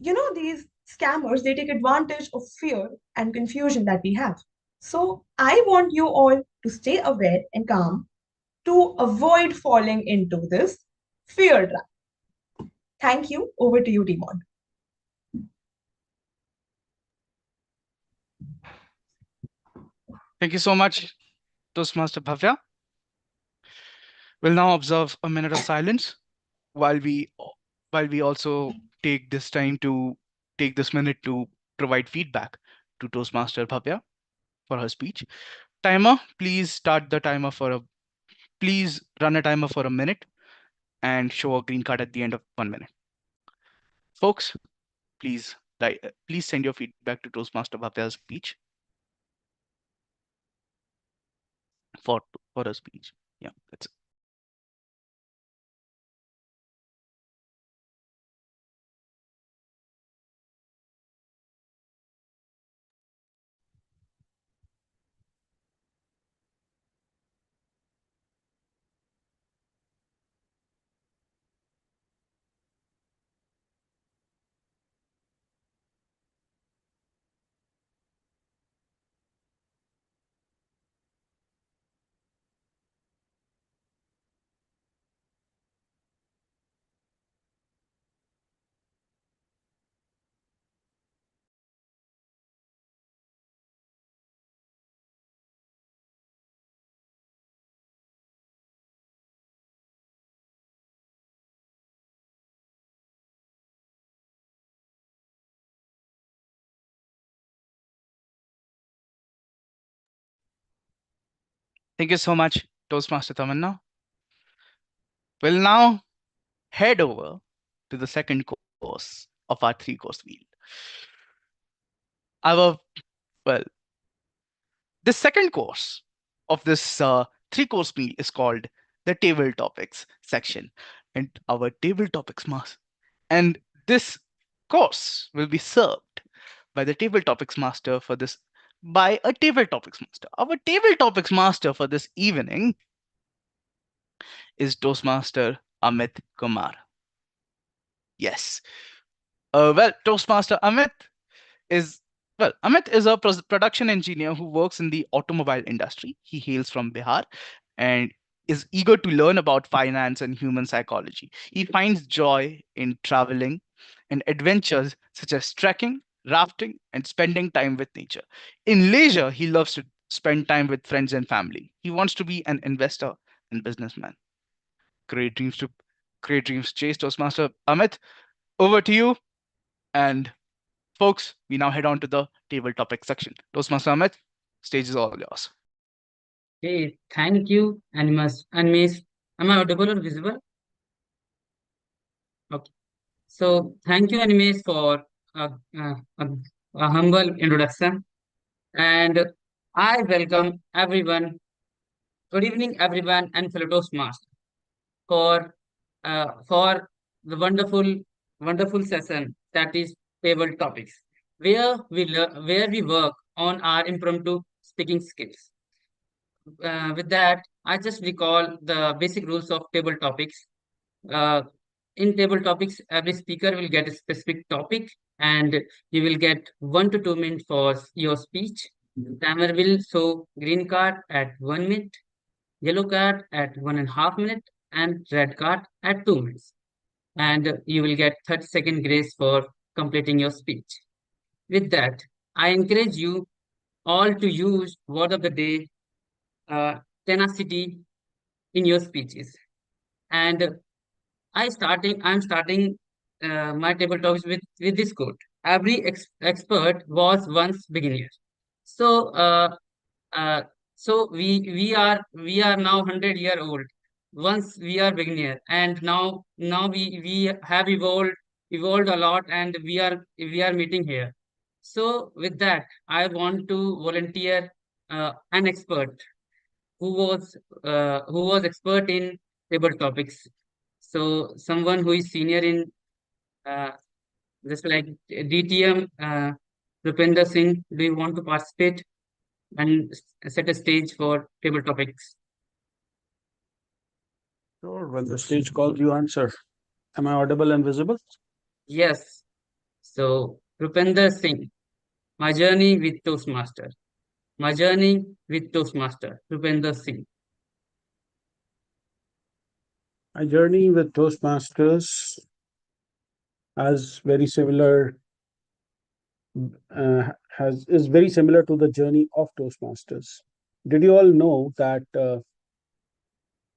These scammers, they take advantage of fear and confusion that we have. So I want you all to stay aware and calm to avoid falling into this fear trap. Thank you. Over to you, Timon. Thank you so much, Toastmaster Bhavya. We'll now observe a minute of silence while we also take this minute to provide feedback to Toastmaster Bhavya for her speech. Timer, please run a timer for a minute and show a green card at the end of 1 minute. Folks, please send your feedback to Toastmaster Bhavya's speech for her speech. Yeah, that's it. Thank you so much, Toastmaster Tamanna. We'll now head over to the second course of our 3-course wheel. Well, the second course of this 3-course meal is called the table topics section, and our table topics master. And this course will be served by the table topics master for this. By a table topics master. Our table topics master for this evening is Toastmaster Amit Kumar. Yes. Toastmaster Amit is Amit is a production engineer who works in the automobile industry. He hails from Bihar and is eager to learn about finance and human psychology. He finds joy in traveling and adventures such as trekking, rafting, and spending time with nature. In leisure, he loves to spend time with friends and family. He wants to be an investor and businessman. Great dreams chase, Toastmaster Amit. Over to you. And folks, we now head on to the table topic section. Toastmaster Amit, stage is all yours. Okay, thank you, Animesh. Am I audible or visible? Okay. So thank you, Animesh, for a humble introduction. And I welcome everyone. Good evening, everyone, and fellow Toastmasters for the wonderful session that is table topics, where we work on our impromptu speaking skills. With that, I just recall the basic rules of table topics. Uh, in table topics, every speaker will get a specific topic, and you will get 1 to 2 minutes for your speech. Timer will show green card at 1 minute, yellow card at 1.5 minutes, and red card at 2 minutes. And you will get 30-second grace for completing your speech. With that, I encourage you all to use word of the day, tenacity, in your speeches. And I'm starting my table talks with this quote. Every expert was once beginner. So uh, so we are now 100-year old. Once we are beginner, and now we have evolved a lot, and we are meeting here. So with that, I want to volunteer an expert who was expert in table topics. So someone who is senior in just like DTM Rupinder Singh, do you want to participate and set a stage for table topics? Sure, when the stage calls, you answer. Am I audible and visible? Yes. So, Rupinder Singh, my journey with Toastmaster. My journey with Toastmaster, Rupinder Singh. My journey with Toastmasters has very similar is very similar to the journey of Toastmasters. Did you all know that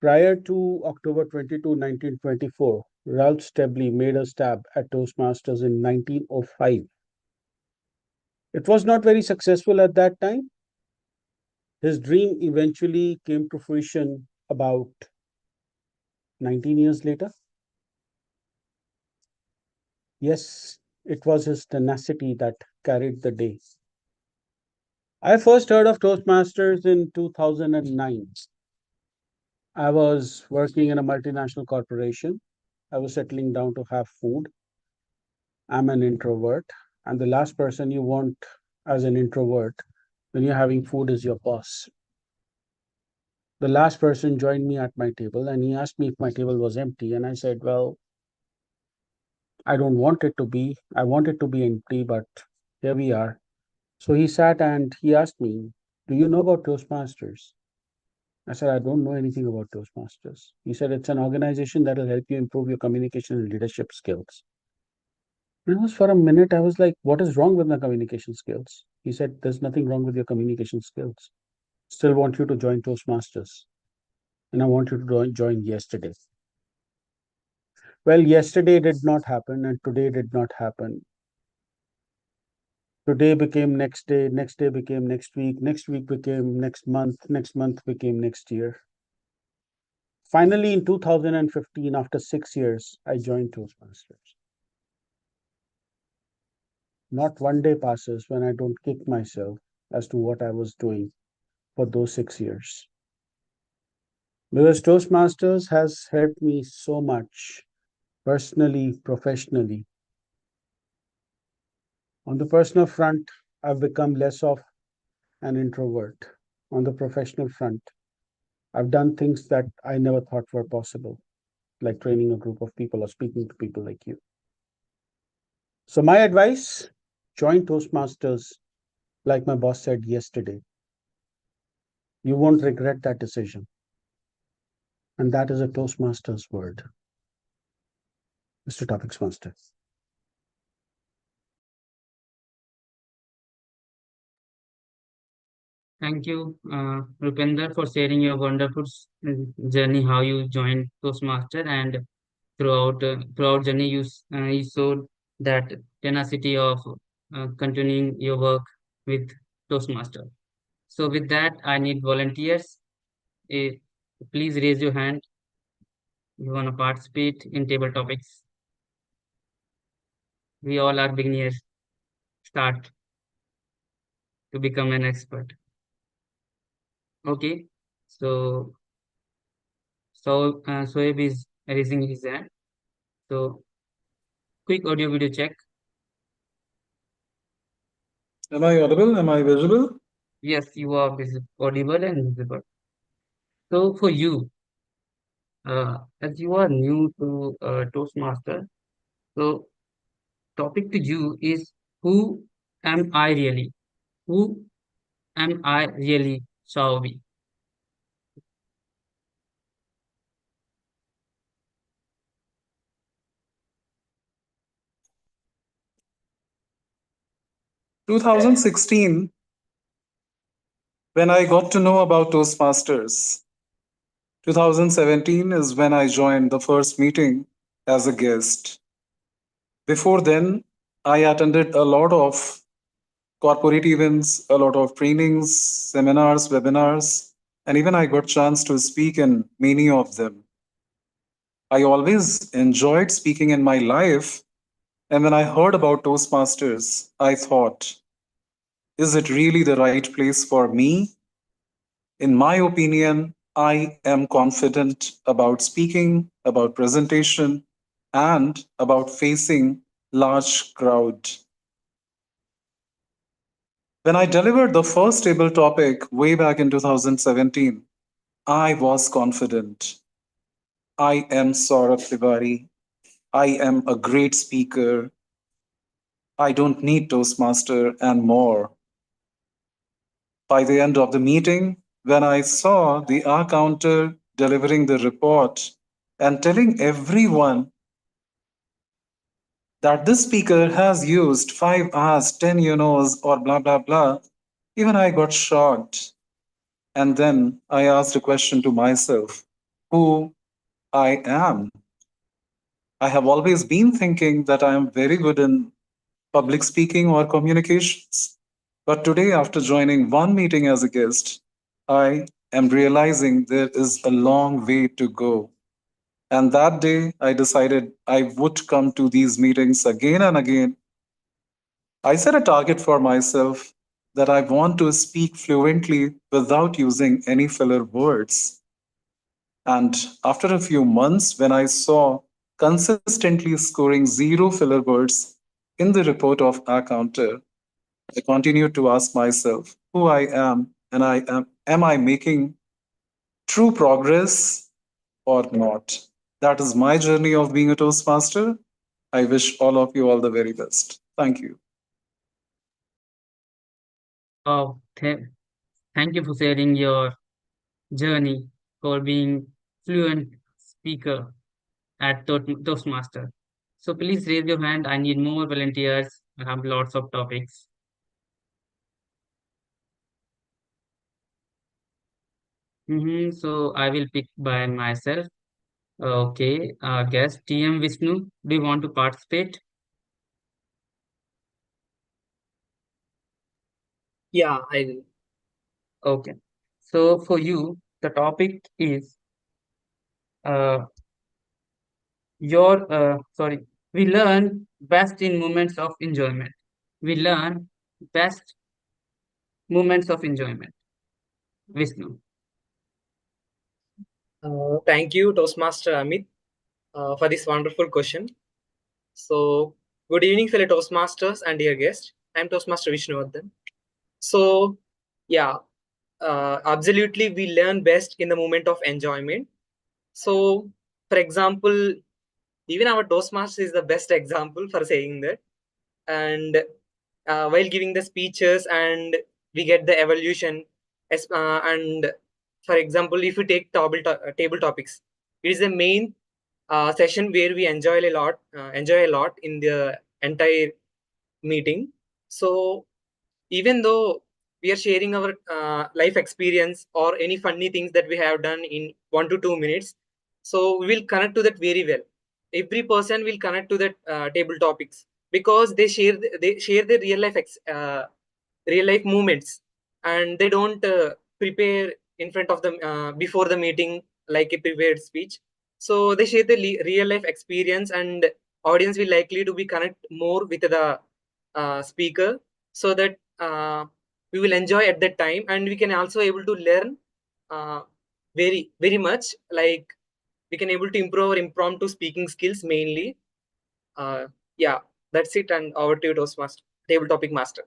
prior to October 22, 1924, Ralph Stebley made a stab at Toastmasters in 1905? It was not very successful at that time. His dream eventually came to fruition about 19 years later. Yes, it was his tenacity that carried the day. I first heard of Toastmasters in 2009. I was working in a multinational corporation. I was settling down to have food. I'm an introvert, and the last person you want as an introvert when you're having food is your boss. The last person joined me at my table and he asked me if my table was empty. And I said, well, I don't want it to be. I want it to be empty, but here we are. So he sat and he asked me, do you know about Toastmasters? I said, I don't know anything about Toastmasters. He said, it's an organization that will help you improve your communication and leadership skills. And it was for a minute, I was like, what is wrong with my communication skills? He said, there's nothing wrong with your communication skills. Still want you to join Toastmasters. And I want you to join yesterday. Well, yesterday did not happen, and today did not happen. Today became next day became next week became next month became next year. Finally, in 2015, after 6 years, I joined Toastmasters. Not one day passes when I don't kick myself as to what I was doing for those 6 years. Because Toastmasters has helped me so much, personally, professionally. On the personal front, I've become less of an introvert. On the professional front, I've done things that I never thought were possible, like training a group of people or speaking to people like you. So my advice, join Toastmasters like my boss said yesterday. You won't regret that decision. And that is a Toastmasters word. Mr. Topics Master. Thank you, Rupinder, for sharing your wonderful journey, how you joined Toastmaster, and throughout journey you showed that tenacity of continuing your work with Toastmaster. So with that, I need volunteers. Eh, Please raise your hand. You want to participate in table topics? We all are beginners. Start to become an expert. Okay. So Soeb is raising his hand. So quick audio video check. Am I audible? Am I visible? Yes, you are audible and visible. So for you, as you are new to Toastmaster, so topic to you is, who am I really? Who am I really, shall we? 2016, when I got to know about Toastmasters. 2017 is when I joined the first meeting as a guest. Before then, I attended a lot of corporate events, a lot of trainings, seminars, webinars, and even I got chance to speak in many of them. I always enjoyed speaking in my life, and when I heard about Toastmasters, I thought, is it really the right place for me? In my opinion, I am confident about speaking, about presentation, and about facing large crowd. When I delivered the first table topic way back in 2017, I was confident. I am Saurabh Tiwari. I am a great speaker. I don't need Toastmaster and more. By the end of the meeting, when I saw the R counter delivering the report and telling everyone that this speaker has used 5 hours, 10 UNOs, or blah, blah, blah, even I got shocked. And then I asked a question to myself who I am. I have always been thinking that I am very good in public speaking or communications. But today, after joining one meeting as a guest, I am realizing there is a long way to go. And that day, I decided I would come to these meetings again and again. I set a target for myself that I want to speak fluently without using any filler words. And after a few months, when I saw consistently scoring 0 filler words in the report of our counter, I continued to ask myself who I am and am I making true progress or not? That is my journey of being a Toastmaster. I wish all of you all the very best. Thank you. Oh, thank you for sharing your journey for being fluent speaker at Toastmaster. So please raise your hand. I need more volunteers. I have lots of topics. So I will pick by myself. Okay, guest TM Vishnu, do you want to participate? Yeah, I will. Okay. So for you, the topic is uh, we learn best in moments of enjoyment. We learn best moments of enjoyment. Vishnu. Thank you, Toastmaster Amit, for this wonderful question. So, good evening, fellow Toastmasters and dear guests. I'm Toastmaster Vishnuvardhan. So, yeah, absolutely, we learn best in the moment of enjoyment. So, for example, even our Toastmaster is the best example for saying that. And while giving the speeches, and we get the evolution, and for example, if you take table topics, it is the main session where we enjoy a lot in the entire meeting. So even though we are sharing our life experience or any funny things that we have done in 1 to 2 minutes, so we will connect to that very well. Every person will connect to that table topics because they share their real life movements, and they don't prepare in front of them before the meeting like a prepared speech. So they share the real life experience, and audience will likely to be connect more with the speaker, so that we will enjoy at that time, and we can also able to learn uh, very much, like we can able to improve our impromptu speaking skills mainly. Yeah, that's it, and over to you, Toastmaster, table topic master.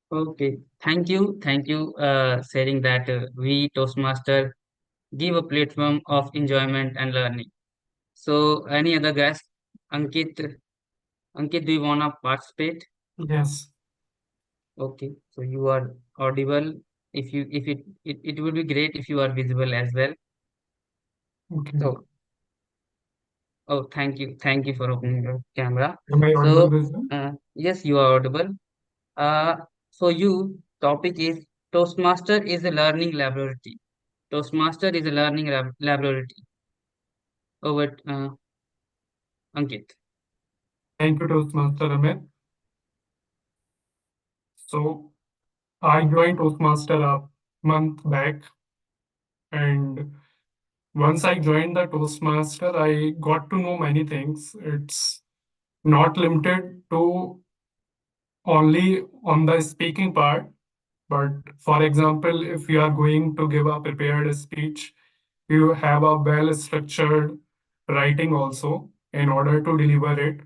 Okay, thank you, sharing that we Toastmaster give a platform of enjoyment and learning. So, any other guest? Ankit, do you wanna participate? Yes. Okay, so you are audible. If it would be great if you are visible as well. Okay. So, oh, thank you for opening your camera. Am I audible, So, Vishnu? yes, you are audible. Uh, for you, topic is Toastmaster is a learning laboratory. Toastmaster is a learning laboratory. Over, Ankit. Thank you, Toastmaster Amit. So I joined Toastmaster a month back, and once I joined the Toastmaster, I got to know many things. It's not limited to only on the speaking part, but for example, if you are going to give a prepared speech, you have a well structured writing also in order to deliver it.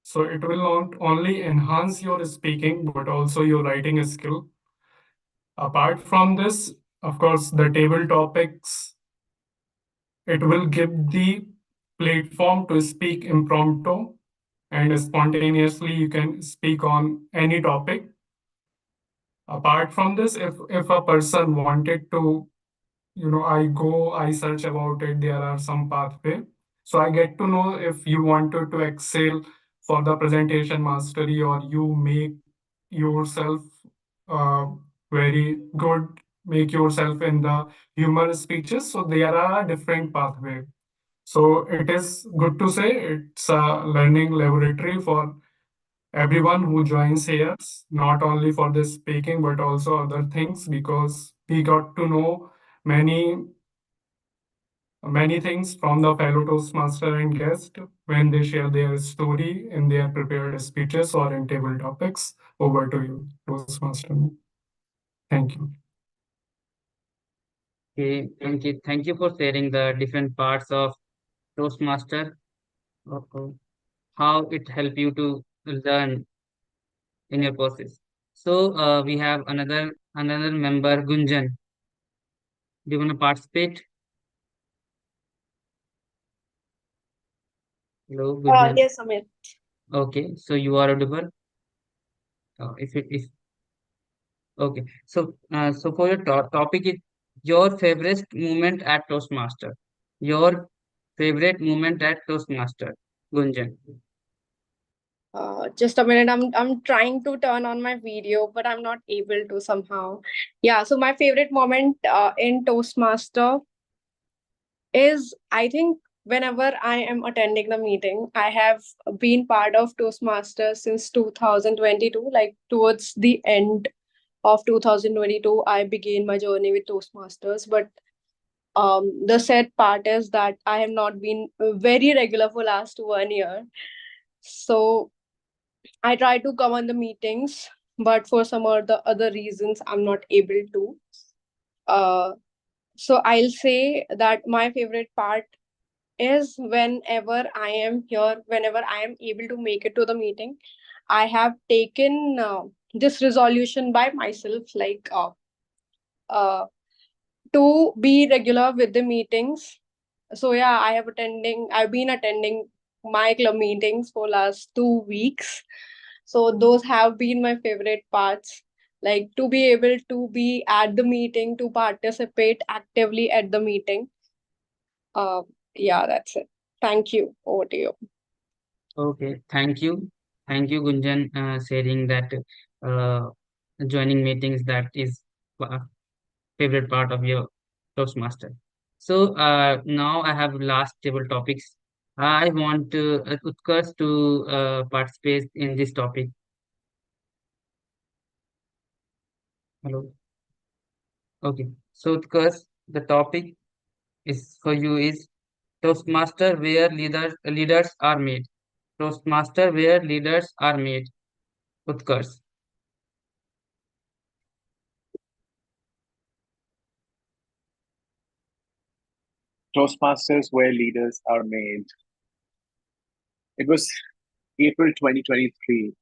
So it will not only enhance your speaking, but also your writing skill. Apart from this, of course, the table topics, it will give the platform to speak impromptu and spontaneously you can speak on any topic. Apart from this, if a person wanted to, I search about it, there are some pathway. So I get to know if you wanted to excel for the presentation mastery or you make yourself uh, very good, make yourself in the humor speeches. So there are different pathway. So it is good to say it's a learning laboratory for everyone who joins here, not only for the speaking, but also other things, because we got to know many things from the fellow Toastmaster and guest when they share their story in their prepared speeches or in table topics. Over to you, Toastmaster. Thank you. Okay, thank you for sharing the different parts of Toastmaster, how it help you to learn in your process. So we have another member, Gunjan. Do you want to participate? Hello, Gunjan. Yes, Amit. Okay, so you are audible. If okay, so for your topic is your favorite moment at Toastmaster. Your favorite moment at Toastmaster, Gunjan. Just a minute. I'm trying to turn on my video, but I'm not able to somehow. Yeah. So my favorite moment in Toastmaster is, I think, whenever I am attending the meeting. I have been part of Toastmasters since 2022. Like towards the end of 2022, I began my journey with Toastmasters. But the sad part is that I have not been very regular for last 1 year. So I try to come on the meetings, but for some or the other reasons, I'm not able to. Uh, so I'll say that my favorite part is whenever I am here, whenever I am able to make it to the meeting, I have taken this resolution by myself, like uh, to be regular with the meetings. So yeah, I've been attending my club meetings for last 2 weeks. So those have been my favorite parts, like to be able to be at the meeting, to participate actively at the meeting. Uh, yeah, that's it. Thank you. Over to you. Okay, thank you, Gunjan, sharing that uh, joining meetings that is favorite part of your Toastmaster. So now I have last table topics. I want Utkarsh to participate in this topic. Hello. Okay. So Utkarsh, the topic is for you is Toastmaster where leaders are made. Toastmaster where leaders are made. Utkarsh. Toastmasters where leaders are made. It was April 2023,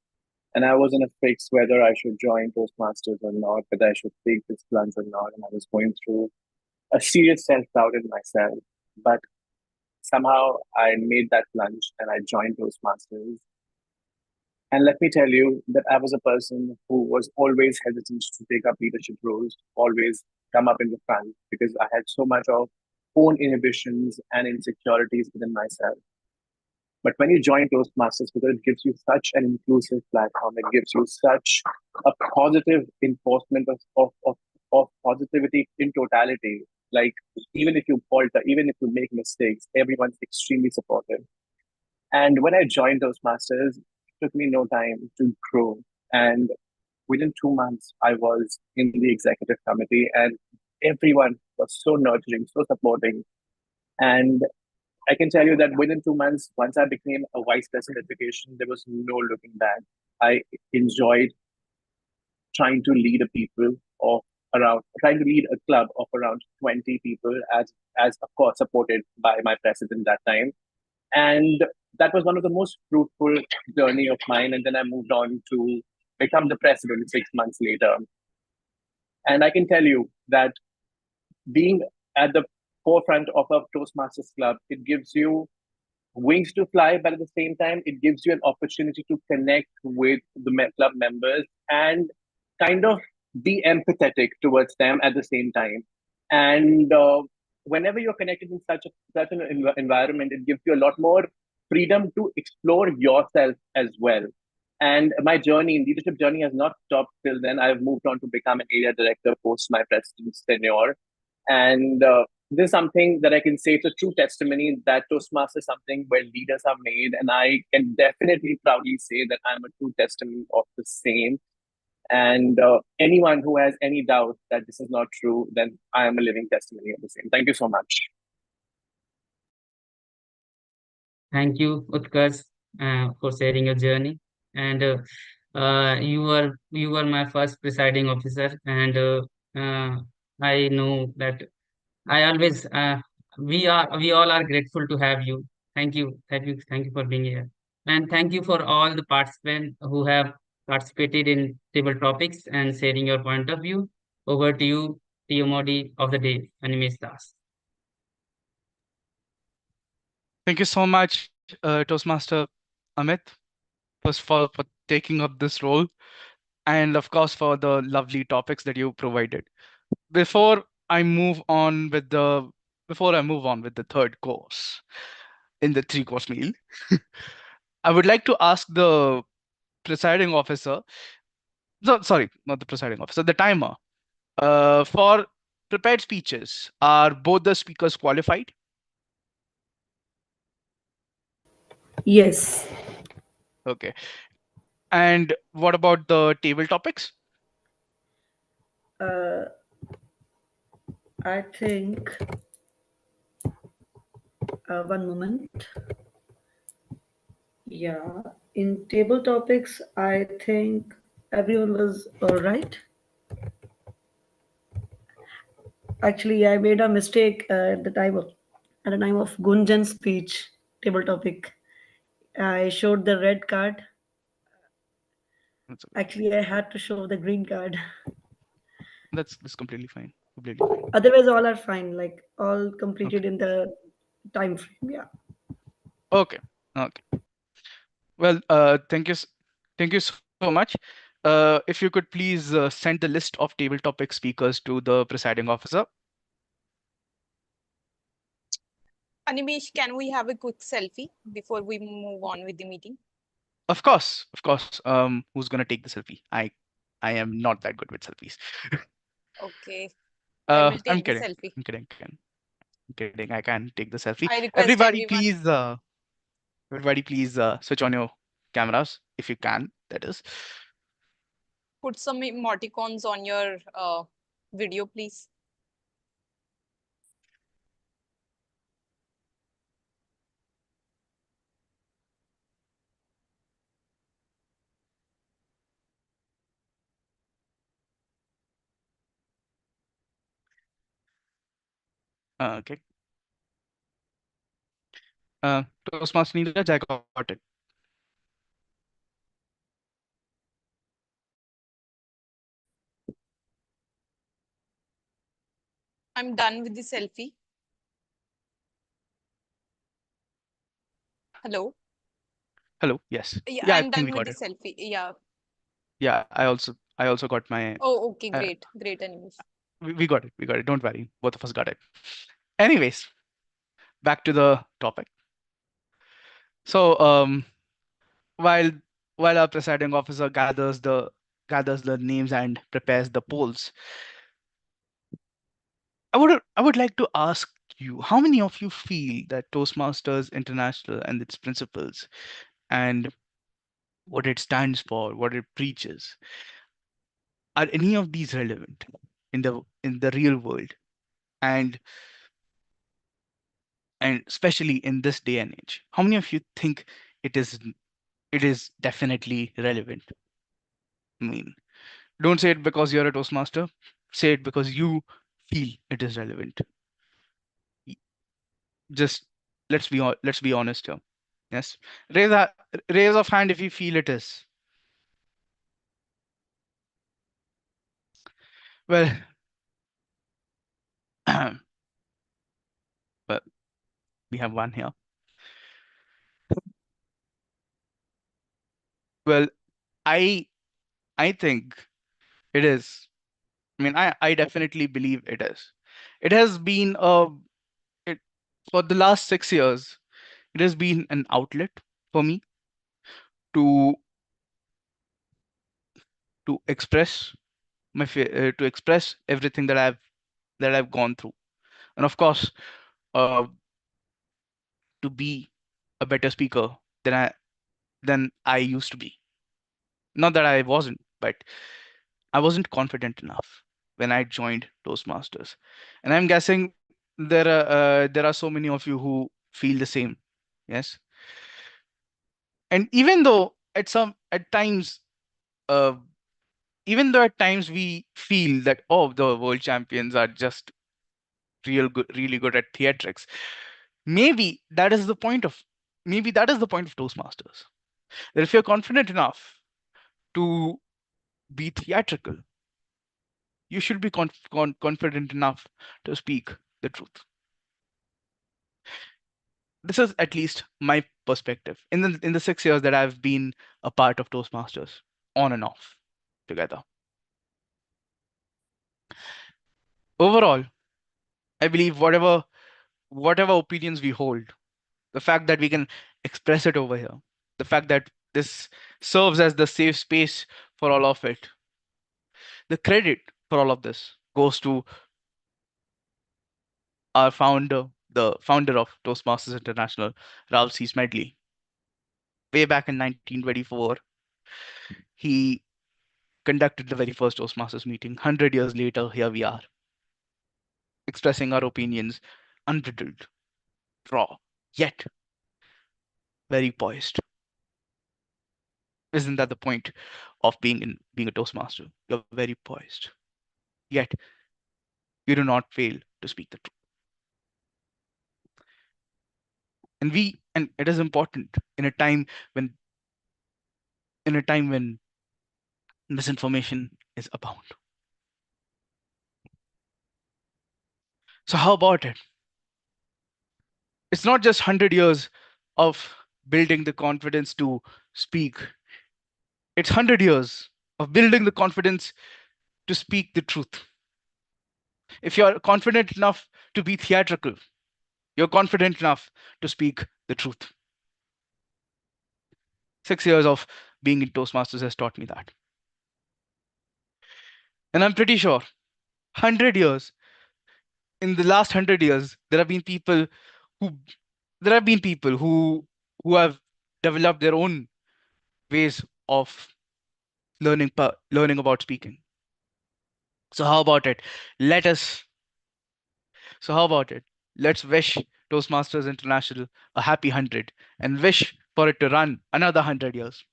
and I was in a fix whether I should join Toastmasters or not, whether I should take this plunge or not. And I was going through a serious self doubt in myself. But somehow I made that plunge and I joined Toastmasters. And let me tell you that I was a person who was always hesitant to take up leadership roles, always come up in the front because I had so much of own inhibitions and insecurities within myself. But when you join Toastmasters, because it gives you such an inclusive platform, it gives you such a positive enforcement of positivity in totality. Like, even if you falter, even if you make mistakes, everyone's extremely supportive. And when I joined Toastmasters, it took me no time to grow. And within 2 months, I was in the executive committee, and everyone was so nurturing, so supporting. And I can tell you that within 2 months, once I became a vice president education, there was no looking back. I enjoyed trying to lead a people of trying to lead a club of around 20 people, as of course supported by my president that time. And that was one of the most fruitful journey of mine. And then I moved on to become the president 6 months later. And I can tell you that being at the forefront of a Toastmasters club, it gives you wings to fly, but at the same time, it gives you an opportunity to connect with the club members and kind of be empathetic towards them at the same time. And whenever you're connected in such an environment, it gives you a lot more freedom to explore yourself as well. And my leadership journey has not stopped till then. I've moved on to become an area director post my president's tenure. And this is something that I can say it's a true testimony that Toastmasters is something where leaders are made. And I can definitely proudly say that I'm a true testament of the same. And anyone who has any doubt that this is not true, then I am a living testimony of the same. Thank you so much. Thank you, Utkarsh, for sharing your journey. And you were my first presiding officer, and I know that I always we all are grateful to have you. Thank you for being here, and thank you for all the participants who have participated in table topics and sharing your point of view. Over to you, TMOD of the day, Animesh Das. Thank you so much, Toastmaster Amit, first for taking up this role, and of course for the lovely topics that you provided. Before I move on with the third course in the three-course meal, I would like to ask the presiding officer. No, sorry, not the presiding officer, the timer. For prepared speeches, are both the speakers qualified? Yes. Okay. And what about the table topics? I think, one moment. Yeah, in table topics, I think everyone was all right. Actually, I made a mistake at the time of Gunjan's speech, table topic. I showed the red card. That's okay. Actually, I had to show the green card. That's completely fine. Completely fine. Otherwise, all are fine, like all completed Okay. in the time frame. Yeah. Okay. Okay. Well, thank you so much. If you could please send the list of table topic speakers to the presiding officer. Animesh, can we have a quick selfie before we move on with the meeting? Of course, of course. Who's gonna take the selfie? I am not that good with selfies. Okay, I will I'm take the kidding. selfie. I'm kidding. I'm kidding. I can take the selfie. I request everyone. Everybody, please switch on your cameras if you can. That is. Put some emoticons on your video, please. Okay. Toastmaster Neeraj, I got it. I'm done with the selfie. Hello. Hello. Yes. Yeah, Yeah, I I'm think done we with got the it. selfie. Yeah. Yeah, I also got my. Oh, okay, Uh, great, great, Animesh. we got it. We got it. Don't worry. Both of us got it. Anyways, back to the topic. So, while while our presiding officer gathers the names and prepares the polls, I would like to ask you, how many of you feel that Toastmasters International and its principles and what it stands for, what it preaches, are any of these relevant in the real world, and especially in this day and age? How many of you think it is it is definitely relevant? I mean, don't say it because you're a Toastmaster. Say it because you feel it is relevant. Just let's be honest here. Yes. Raise of hand if you feel it is. Well, well, we have one here. Well, I I think it is. I mean, I definitely believe it is. It has been it, for the last 6 years, it has been an outlet for me to express to express everything that I've gone through, and of course, uh, to be a better speaker than I used to be. Not that I wasn't, but I wasn't confident enough when I joined Toastmasters, and I'm guessing there are so many of you who feel the same. Yes, and at times, uh, even though at times we feel that, oh, the world champions are just really good at theatrics, maybe that is the point of Toastmasters. That if you're confident enough to be theatrical, you should be confident enough to speak the truth. This is at least my perspective in the 6 years that I've been a part of Toastmasters, on and off together. Overall, I believe whatever opinions we hold, the fact that we can express it over here, the fact that this serves as the safe space for all of it, the credit for all of this goes to our founder, the founder of Toastmasters International, Ralph C. Smedley. Way back in 1924, he conducted the very first Toastmasters meeting. 100 years later, here we are, expressing our opinions, unbridled, raw, yet very poised. Isn't that the point of being a Toastmaster? You're very poised, yet you do not fail to speak the truth. And it is important in a time when misinformation is abound. So how about it? It's not just 100 years of building the confidence to speak. It's 100 years of building the confidence to speak the truth. If you're confident enough to be theatrical, you're confident enough to speak the truth. 6 years of being in Toastmasters has taught me that. And I'm pretty sure 100 years, in the last 100 years, who there have been people who have developed their own ways of learning about speaking. So how about it? Let us. So how about it? Let's wish Toastmasters International a happy 100 and wish for it to run another 100 years.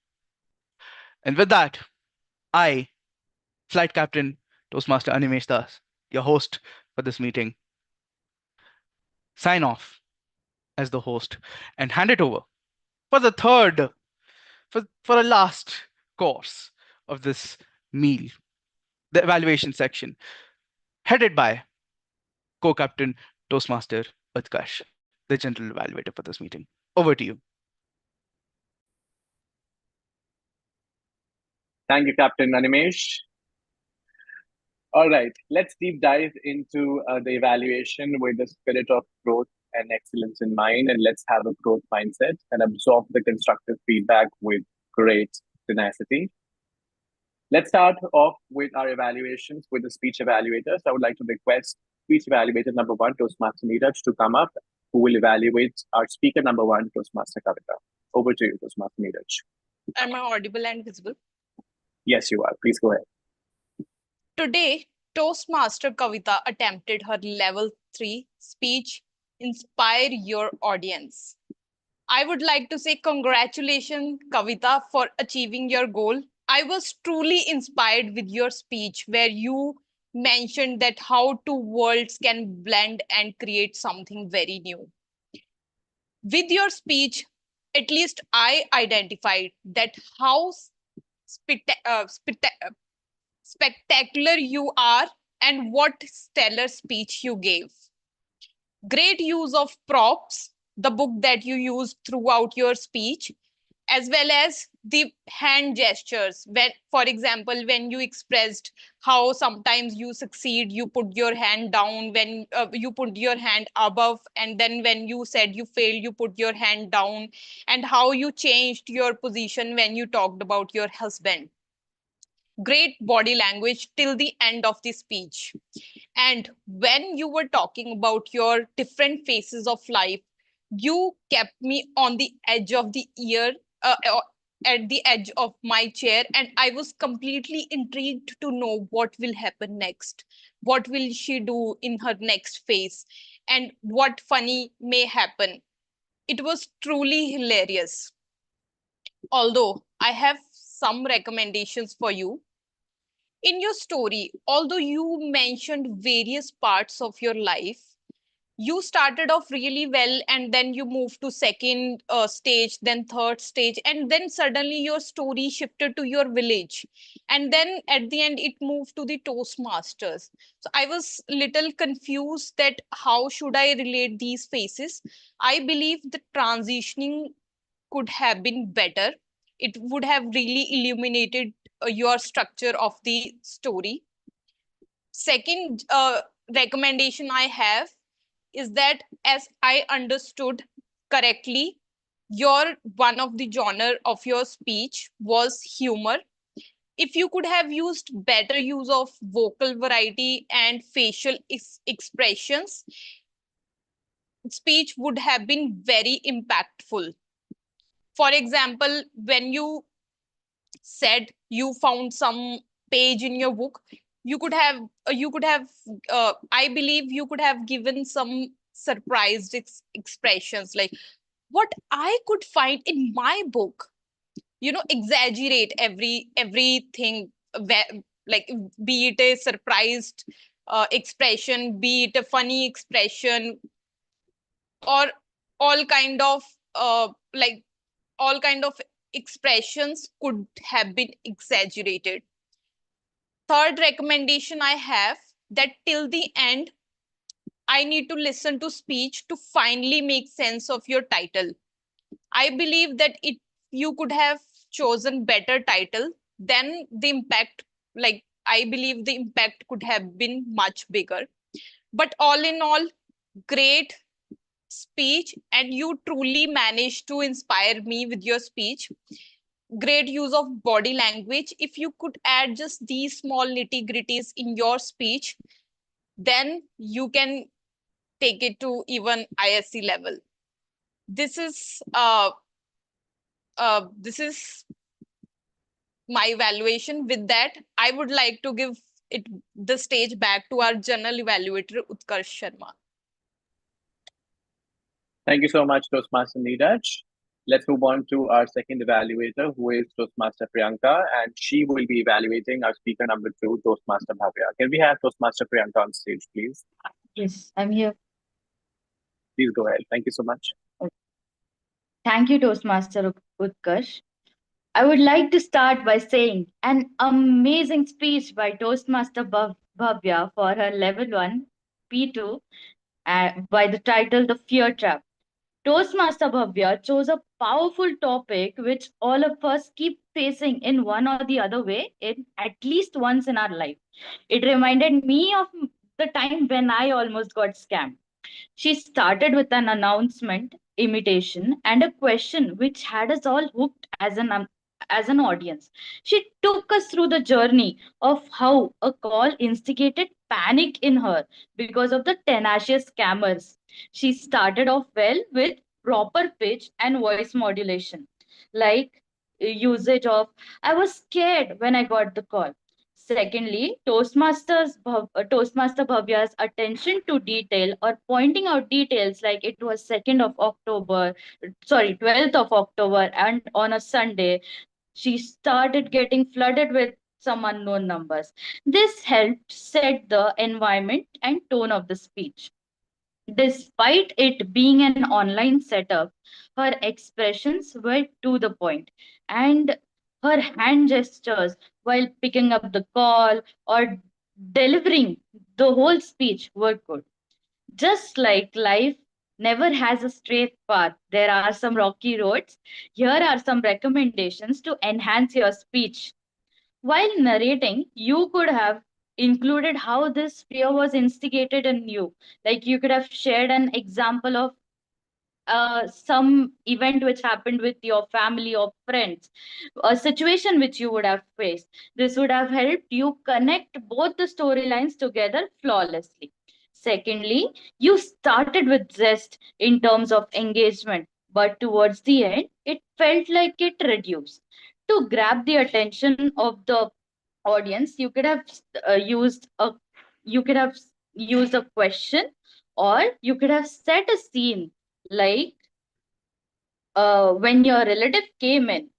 And with that, I, Flight Captain Toastmaster Animesh Das, your host for this meeting, sign off as the host and hand it over for the third, for a last course of this meal, the evaluation section, headed by co-captain Toastmaster Utkarsh, the general evaluator for this meeting. Over to you. Thank you, Captain Animesh. All right, let's deep dive into the evaluation with the spirit of growth and excellence in mind, and let's have a growth mindset and absorb the constructive feedback with great tenacity. Let's start off with our evaluations with the speech evaluators. I would like to request speech evaluator number 1, Toastmaster Neeraj, to come up, who will evaluate our speaker number 1, Toastmaster Kavita. Over to you, Toastmaster Neeraj. Am I audible and visible? Yes, you are. Please go ahead. Today, Toastmaster Kavita attempted her level 3 speech, Inspire Your Audience. I would like to say congratulations, Kavita, for achieving your goal. I was truly inspired with your speech where you mentioned that how two worlds can blend and create something very new. With your speech, at least I identified that how spectacular you are and what stellar speech you gave. Great use of props, the book that you used throughout your speech, as well as the hand gestures. When, for example, when you expressed how sometimes you succeed, you put your hand down, when you put your hand above, and then when you said you failed, you put your hand down, and how you changed your position when you talked about your husband. Great body language till the end of the speech. And when you were talking about your different phases of life, you kept me on the edge of the ear, at the edge of my chair, and I was completely intrigued to know what will happen next. What will she do in her next phase? And what funny may happen? It was truly hilarious. Although I have some recommendations for you. In your story, although you mentioned various parts of your life, you started off really well, and then you moved to second stage, then third stage, and then suddenly your story shifted to your village, and then at the end it moved to the Toastmasters. So I was little confused that how should I relate these phases. I believe the transitioning could have been better. It would have really illuminated your structure of the story. Second recommendation I have is that, as I understood correctly, your one of the genre of your speech was humor. If you could have used better use of vocal variety and facial expressions, speech would have been very impactful. For example, when you said you found some page in your book, you could have I believe you could have given some surprised expressions like, what I could find in my book, exaggerate everything, like, be it a surprised expression, be it a funny expression, or all kind of like all kind of expressions could have been exaggerated. Third recommendation I have, that till the end I need to listen to speech to finally make sense of your title. I believe that if you could have chosen better title, then the impact, like, I believe the impact could have been much bigger. But all in all, great speech, and you truly managed to inspire me with your speech. Great use of body language. If you could add just these small nitty gritties in your speech, then you can take it to even ISC level. This is my evaluation. With that, I would like to give the stage back to our general evaluator, Utkarsh Sharma. Thank you so much, Toastmaster Neeraj. Let's move on to our second evaluator, who is Toastmaster Priyanka, and she will be evaluating our speaker number 2, Toastmaster Bhavya. Can we have Toastmaster Priyanka on stage, please? Yes, I'm here. Please go ahead. Thank you so much. Thank you, Toastmaster Utkarsh. I would like to start by saying an amazing speech by Toastmaster Bhavya for her level 1 P2 by the title The Fear Trap. Toastmaster Bhavya chose a powerful topic which all of us keep facing in one or the other way in at least once in our life. It reminded me of the time when I almost got scammed. She started with an announcement, imitation, and a question which had us all hooked as an audience. She took us through the journey of how a call instigated panic in her because of the tenacious scammers. She started off well with proper pitch and voice modulation, like usage of "I was scared when I got the call." Secondly, Toastmaster Bhavya's attention to detail or pointing out details like it was 2nd of October, sorry, 12th of October, and on a Sunday, she started getting flooded with some unknown numbers. This helped set the environment and tone of the speech. Despite it being an online setup, her expressions were to the point, and her hand gestures while picking up the call or delivering the whole speech were good. Just like life never has a straight path, there are some rocky roads. Here are some recommendations to enhance your speech. While narrating, you could have included how this fear was instigated in you. Like you could have shared an example of some event which happened with your family or friends, a situation which you would have faced. This would have helped you connect both the storylines together flawlessly. Secondly, you started with zest in terms of engagement, but towards the end, it felt like it reduced. To grab the attention of the audience, used a you could have used a question, or you could have set a scene like when your relative came in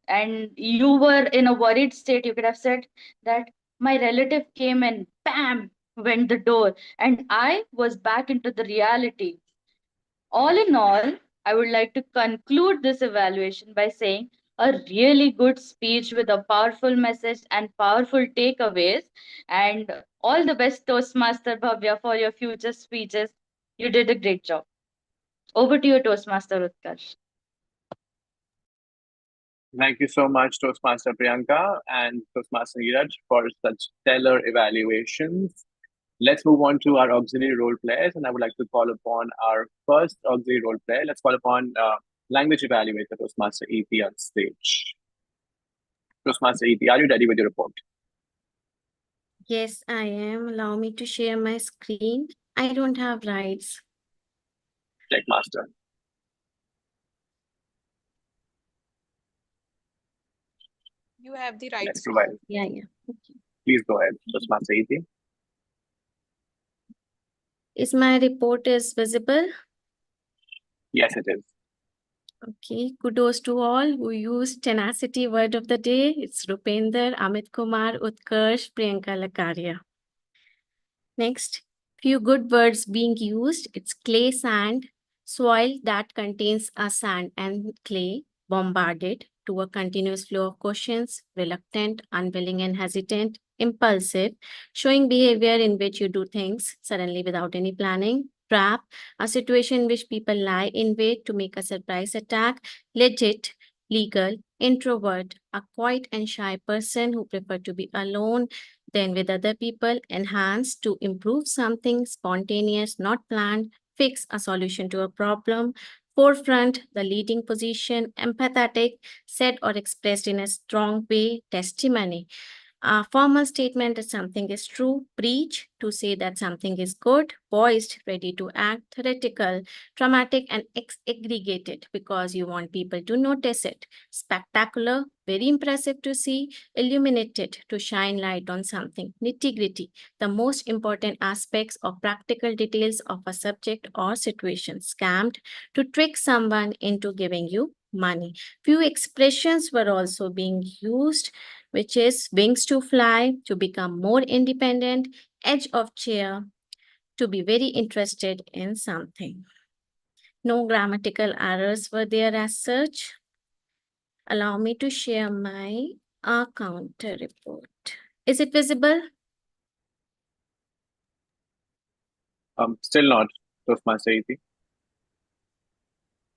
and you were in a worried state. You could have said that my relative came in, bam, went the door, and I was back into the reality. All in all, I would like to conclude this evaluation by saying a really good speech with a powerful message and powerful takeaways. And all the best, Toastmaster Bhavya, for your future speeches. You did a great job. Over to you, Toastmaster Utkarsh. Thank you so much, Toastmaster Priyanka and Toastmaster Neeraj, for such stellar evaluations. Let's move on to our auxiliary role players, and I would like to call upon our first auxiliary role player. Let's call upon language evaluator, Toastmaster EP, on stage. Toastmaster EP, are you ready with your report? Yes, I am. Allow me to share my screen. I don't have rights. Check master. You have the right. Let's provide. Yeah, yeah. Okay. Please go ahead, Toastmaster EP. Is my report is visible? Yes, it is. Okay, kudos to all who used tenacity word of the day. It's Rupender, Amit Kumar, Utkarsh, Priyanka Lakaria. Next, few good words being used. It's clay sand, soil that contains a sand and clay, bombarded to a continuous flow of questions, reluctant, unwilling and hesitant, impulsive, showing behavior in which you do things suddenly without any planning, trap, a situation in which people lie in wait to make a surprise attack, legit, legal, introvert, a quiet and shy person who prefer to be alone than with other people, enhance to improve something, spontaneous, not planned, fix a solution to a problem, forefront, the leading position, empathetic, said or expressed in a strong way, testimony. A formal statement that something is true, preach to say that something is good, poised, ready to act, theoretical, dramatic, and aggregated because you want people to notice it, spectacular, very impressive to see, illuminated to shine light on something, nitty-gritty, the most important aspects of practical details of a subject or situation, scammed to trick someone into giving you money. Few expressions were also being used, which is wings to fly, to become more independent, edge of chair, to be very interested in something. No grammatical errors were there as such. Allow me to share my counter report. Is it visible? Still not, Toastmaster EP.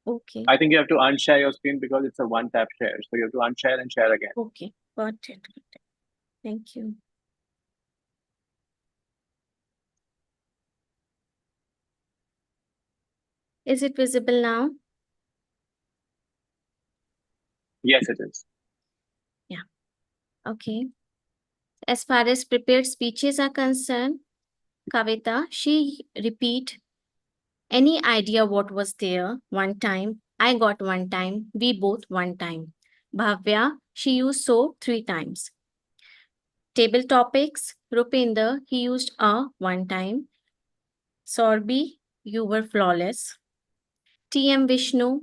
Okay. I think you have to unshare your screen because it's a one-tap share. So you have to unshare and share again. Okay, got it. Thank you. Is it visible now? Yes, it is. Yeah. Okay. As far as prepared speeches are concerned, Kavita, she repeat any idea what was there one time. I got one time. We both one time. Bhavya, she used so 3 times. Table topics, Rupinder, he used a one time. Sorbi, you were flawless. TM Vishnu,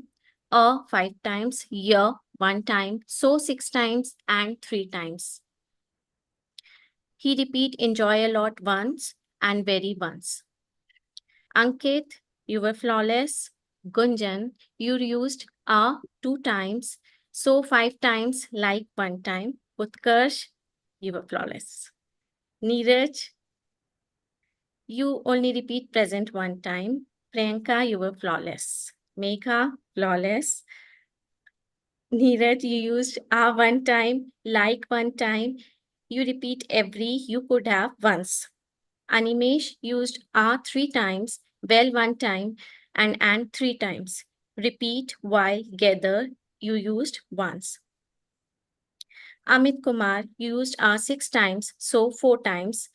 a 5 times, year 1 time, so 6 times and 3 times. He repeat enjoy a lot once and very once. Ankit, you were flawless. Gunjan, you used a 2 times, so 5 times like 1 time. Utkarsh, you were flawless. Neeraj, you only repeat present 1 time. Priyanka, you were flawless. Megha, flawless. Neeraj, you used a 1 time, like 1 time. You repeat every you could have once. Animesh used a 3 times, well 1 time, and 3 times. Repeat while gather you used once. Amit Kumar used a 6 times, so 4 times.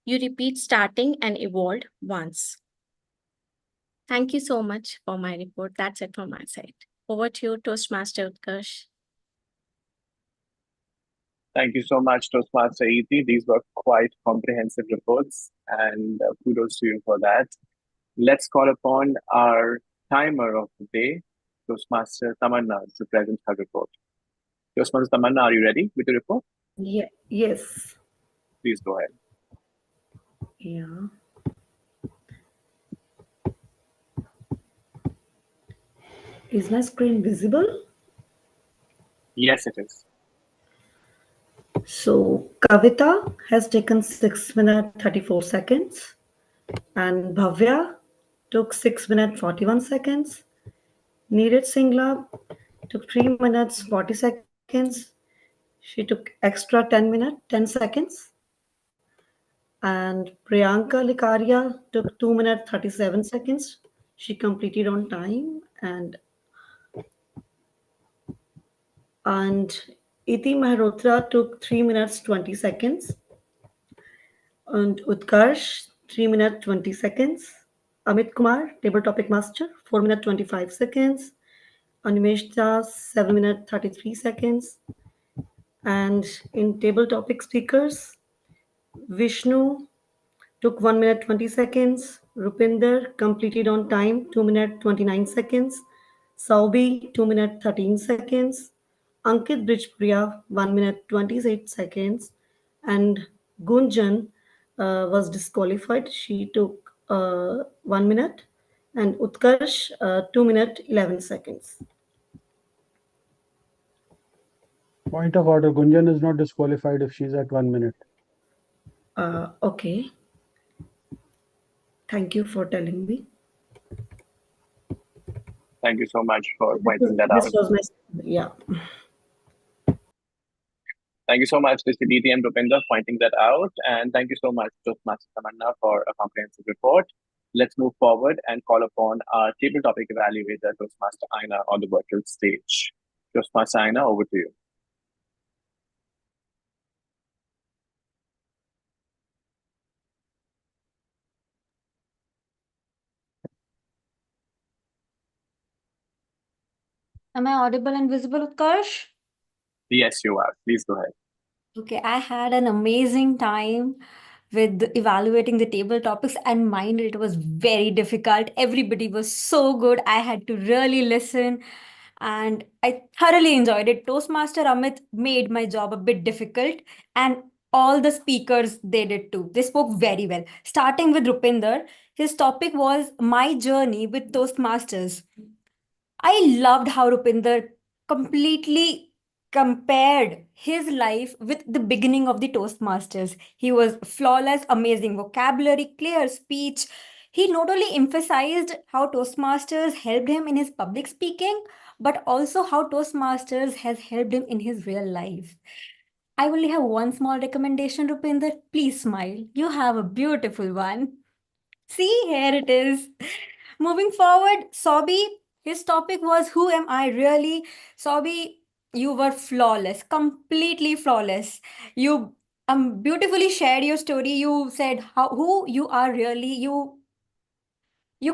You repeat starting and evolved once. Thank you so much for my report. That's it from my side. Over to you, Toastmaster Utkarsh. Thank you so much, Toastmaster Iti. These were quite comprehensive reports, and kudos to you for that. Let's call upon our timer of the day, Toastmaster Tamanna, to present her report. Toastmaster Tamanna, are you ready with the report? Yeah, yes. Please go ahead. Yeah. Is my screen visible? Yes, it is. So Kavita has taken 6 minutes 34 seconds, and Bhavya took 6 minutes 41 seconds. Neeraj Singla took 3 minutes 40 seconds. She took extra 10 minutes 10 seconds. And Priyanka Likaria took 2 minutes 37 seconds. She completed on time. And Iti Mehrotra took 3 minutes 20 seconds. And Utkarsh, 3 minutes 20 seconds. Amit Kumar, table topic master, 4 minutes 25 seconds. Animesh Das, 7 minutes 33 seconds. And in table topic speakers, Vishnu took 1 minute 20 seconds. Rupinder completed on time, 2 minutes 29 seconds. Saubi, 2 minutes 13 seconds. Ankit Brijpriya, 1 minute 28 seconds. And Gunjan was disqualified. She took 1 minute. And Utkarsh, 2 minutes 11 seconds. Point of order, Gunjan is not disqualified if she's at 1 minute. Okay. Thank you for telling me. Thank you so much for pointing that This out. was my, yeah. Thank you so much, Mr. DT and Rupinder, for pointing that out. And thank you so much, Toastmaster Tamanna, for a comprehensive report. Let's move forward and call upon our table topic evaluator, Toastmaster Aina, on the virtual stage. Toastmaster Aina, over to you. Am I audible and visible, Utkarsh? Yes, you are. Please go ahead. Okay, I had an amazing time with evaluating the table topics, and mind it was very difficult. Everybody was so good. I had to really listen, and I thoroughly enjoyed it. Toastmaster Amit made my job a bit difficult, and all the speakers they did too. They spoke very well. Starting with Rupinder, his topic was my journey with Toastmasters. I loved how Rupinder completely compared his life with the beginning of the Toastmasters. He was flawless, amazing vocabulary, clear speech. He not only emphasized how Toastmasters helped him in his public speaking, but also how Toastmasters has helped him in his real life. I only have one small recommendation, Rupinder. Please smile. You have a beautiful one. See, here it is. Moving forward, Sobi, his topic was Who Am I Really? Sobi, you were flawless, completely flawless. You beautifully shared your story. You said who you are really. You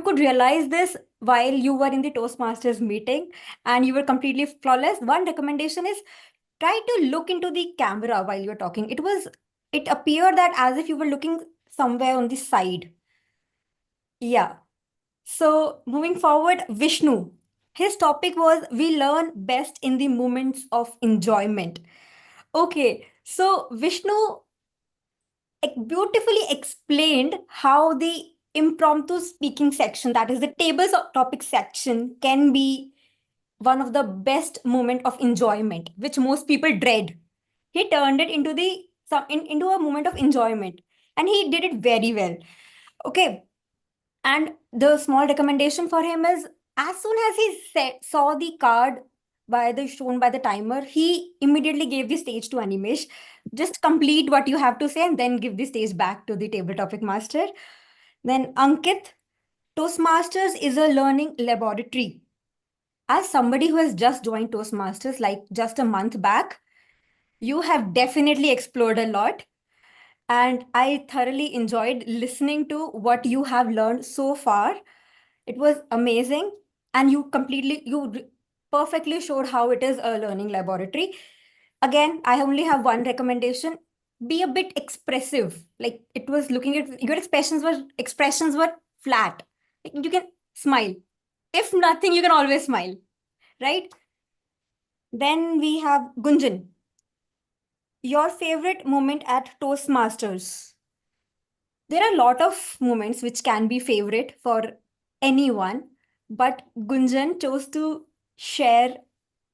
could realize this while you were in the Toastmasters meeting and you were completely flawless. One recommendation is try to look into the camera while you're talking. It appeared that as if you were looking somewhere on the side. Yeah. So, moving forward, Vishnu. His topic was We learn best in the moments of enjoyment. Okay, so Vishnu beautifully explained how the impromptu speaking section, that is the tables of topic section, can be one of the best moment of enjoyment, which most people dread. He turned it into into a moment of enjoyment, and he did it very well. Okay, and the small recommendation for him is, as soon as he saw the card shown by the timer, he immediately gave the stage to Animesh. Just complete what you have to say and then give the stage back to the table topic master. Then Ankit, Toastmasters is a learning laboratory. As somebody who has just joined Toastmasters like just a month back, you have definitely explored a lot. And I thoroughly enjoyed listening to what you have learned so far. It was amazing. And perfectly showed how it is a learning laboratory. Again, I only have one recommendation. Be a bit expressive. Like, it was looking at your expressions were flat. Like, you can smile. If nothing, you can always smile, right? Then we have Gunjan. Your favorite moment at Toastmasters? There are a lot of moments which can be favorite for anyone, but Gunjan chose to share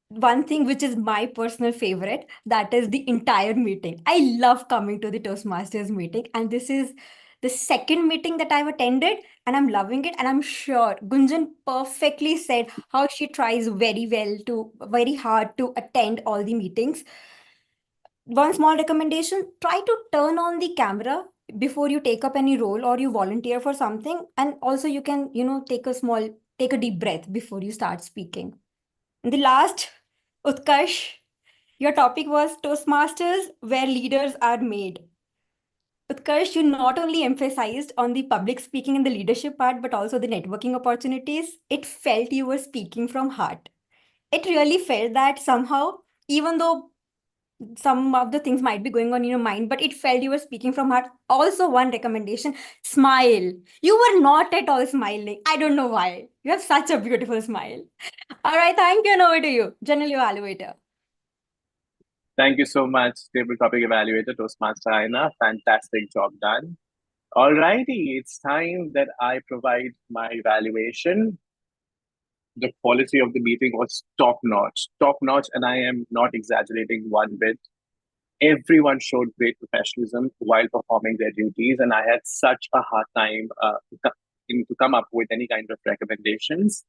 one thing which is my personal favorite, that is the entire meeting. I love coming to the Toastmasters meeting, and this is the second meeting that I've attended, and I'm loving it. And I'm sure Gunjan perfectly said how she tries very hard to attend all the meetings. One small recommendation, try to turn on the camera before you take up any role or you volunteer for something. And also you can, take a deep breath before you start speaking. And the last, Utkarsh, your topic was Toastmasters, where leaders are made. Utkarsh, you not only emphasized on the public speaking and the leadership part, but also the networking opportunities. It felt you were speaking from heart. It really felt that somehow, even though some of the things might be going on in your mind, but it felt you were speaking from heart. Also, one recommendation, smile. You were not at all smiling. I don't know why. You have such a beautiful smile. All right, thank you, and over to you, General Evaluator. Thank you so much, Table Topic Evaluator, Toastmaster Aina. Fantastic job done. Alrighty, it's time that I provide my evaluation. The quality of the meeting was top notch, and I am not exaggerating one bit. Everyone showed great professionalism while performing their duties, and I had such a hard time to come up with any kind of recommendations.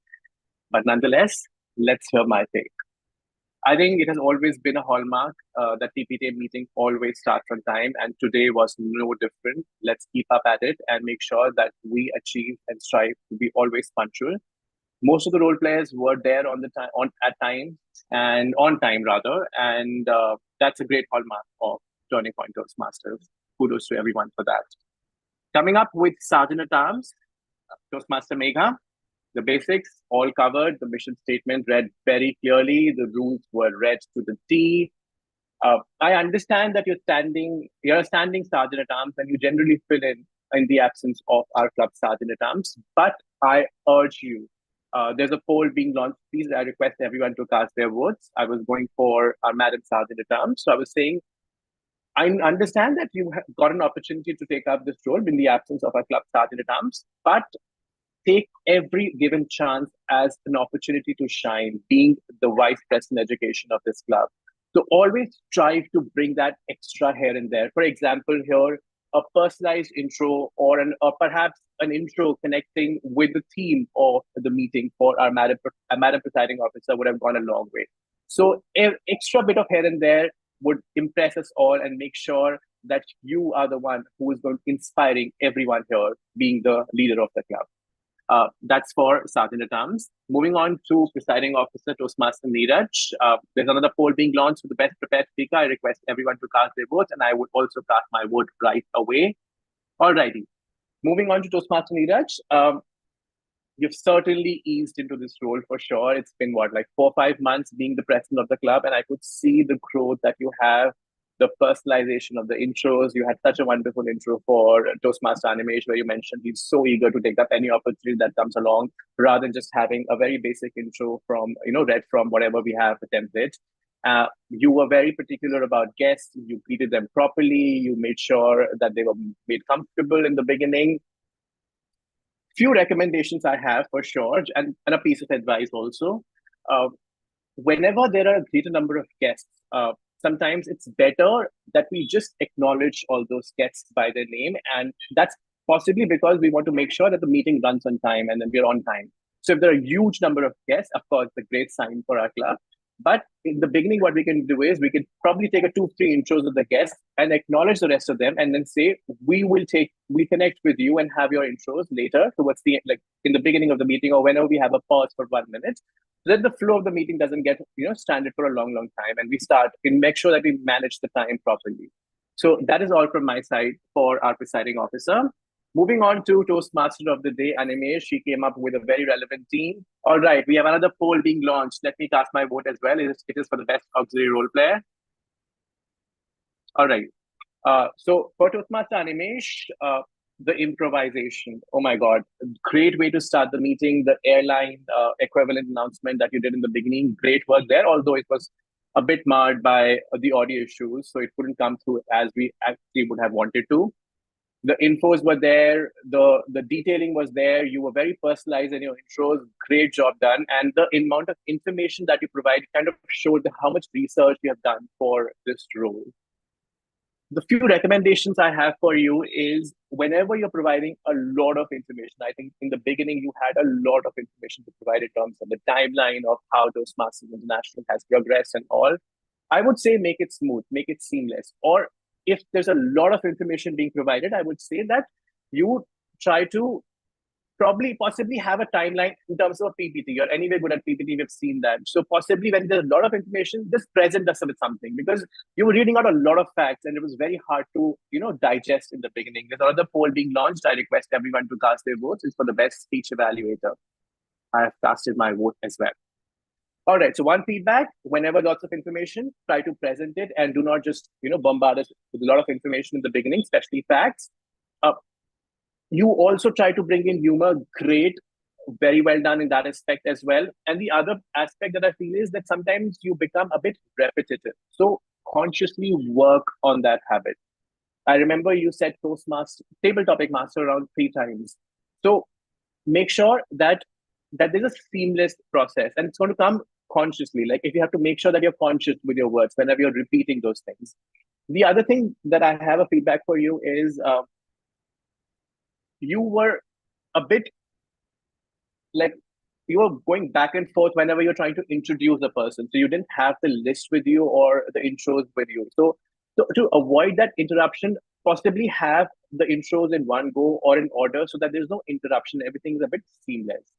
But nonetheless, let's hear my take. I think it has always been a hallmark that TPTA meeting always starts on time, and today was no different. Let's keep up at it and make sure that we achieve and strive to be always punctual. Most of the role players were there on time rather, and that's a great hallmark of Turning Point Toastmasters. Kudos to everyone for that. Coming up with Sergeant at Arms, Toastmaster Megha. The basics all covered. The mission statement read very clearly. The rules were read to the T. I understand that you're a standing Sergeant at Arms, and you generally fill in the absence of our club Sergeant at Arms. But I urge you, there's a poll being launched. Please, I request everyone to cast their votes. I was going for our Madam Sergeant at Arms. So I was saying, I understand that you have got an opportunity to take up this role in the absence of our club Sergeant at Arms, but take every given chance as an opportunity to shine, being the vice president education of this club. So always strive to bring that extra here and there. For example, here, a personalized intro or perhaps an intro connecting with the theme of the meeting for our Madam Presiding Officer would have gone a long way. So an extra bit of here and there would impress us all and make sure that you are the one who is going inspiring everyone here, being the leader of the club. That's for Sergeant at Arms. Moving on to Presiding Officer Toastmaster Neeraj. There's another poll being launched for the best prepared speaker. I request everyone to cast their votes, and I would also cast my vote right away. Alrighty. Moving on to Toastmaster Neeraj. You've certainly eased into this role for sure. It's been like 4 or 5 months being the president of the club, and I could see the growth that you have, the personalization of the intros. You had such a wonderful intro for Toastmaster Animesh, where you mentioned he's so eager to take up any opportunity that comes along, rather than just having a very basic intro from, read from whatever we have, the template. You were very particular about guests. You greeted them properly. You made sure that they were made comfortable in the beginning. Few recommendations I have for sure, and a piece of advice also. Uh, Whenever there are a greater number of guests, sometimes it's better that we just acknowledge all those guests by their name. And that's possibly because we want to make sure that the meeting runs on time and then we're on time. So if there are a huge number of guests, of course, it's a great sign for our club. But in the beginning, what we can do is we can probably take a 2-3 intros of the guests and acknowledge the rest of them, and then say we connect with you and have your intros later towards the like in the beginning of the meeting or whenever we have a pause for 1 minute. So that the flow of the meeting doesn't get stranded for a long time, and we make sure that we manage the time properly. So that is all from my side for our presiding officer. Moving on to Toastmaster of the Day, Animesh. She came up with a very relevant team. All right, we have another poll being launched. Let me cast my vote as well. It is for the best auxiliary role player. All right. So for Toastmaster Animesh, the improvisation. Oh my God, great way to start the meeting. The airline equivalent announcement that you did in the beginning, great work there. Although it was a bit marred by the audio issues, so it couldn't come through as we actually would have wanted to. The infos were there, the detailing was there. You were very personalized in your intros. Great job done, and the amount of information that you provide kind of showed how much research you have done for this role. The few recommendations I have for you is whenever you're providing a lot of information, I think in the beginning you had a lot of information to provide in terms of the timeline of how Toastmasters International has progressed and all. I would say make it smooth, make it seamless. Or if there's a lot of information being provided, I would say that you try to possibly have a timeline in terms of PPT. You're anyway good at PPT, we've seen that. So possibly when there's a lot of information, just present us with something, because you were reading out a lot of facts and it was very hard to, digest in the beginning. There's another poll being launched. I request everyone to cast their votes. It's for the best speech evaluator. I have casted my vote as well. All right, so one feedback, whenever lots of information, try to present it and do not just, bombard us with a lot of information in the beginning, especially facts. You also try to bring in humor. Great, very well done in that aspect as well. And the other aspect that I feel is that sometimes you become a bit repetitive. So consciously work on that habit. I remember you said Toastmaster, table topic master around 3 times. So make sure that there's a seamless process, and it's going to come consciously. Like if you have to make sure that you're conscious with your words whenever you're repeating those things. The other thing that I have a feedback for you is you were a bit like you were going back and forth whenever you're trying to introduce a person. So you didn't have the list with you or the intros with you. So to avoid that interruption, possibly have the intros in one go or in order so that there's no interruption. Everything is a bit seamless.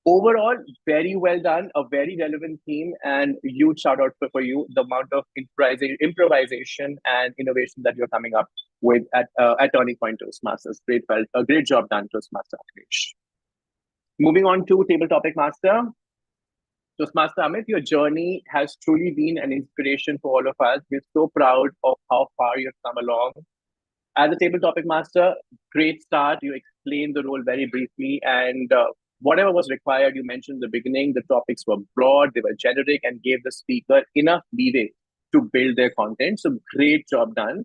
Overall, very well done, a very relevant theme, and huge shout out for you, the amount of improvisation and innovation that you're coming up with at Turning Point Toastmasters. A great job done, Toastmaster Animesh. Moving on to Table Topic Master. Toastmaster Amit, your journey has truly been an inspiration for all of us. We're so proud of how far you've come along. As a Table Topic Master, great start. You explained the role very briefly, and whatever was required, you mentioned in the beginning, the topics were broad, they were generic, and gave the speaker enough leeway to build their content. So great job done.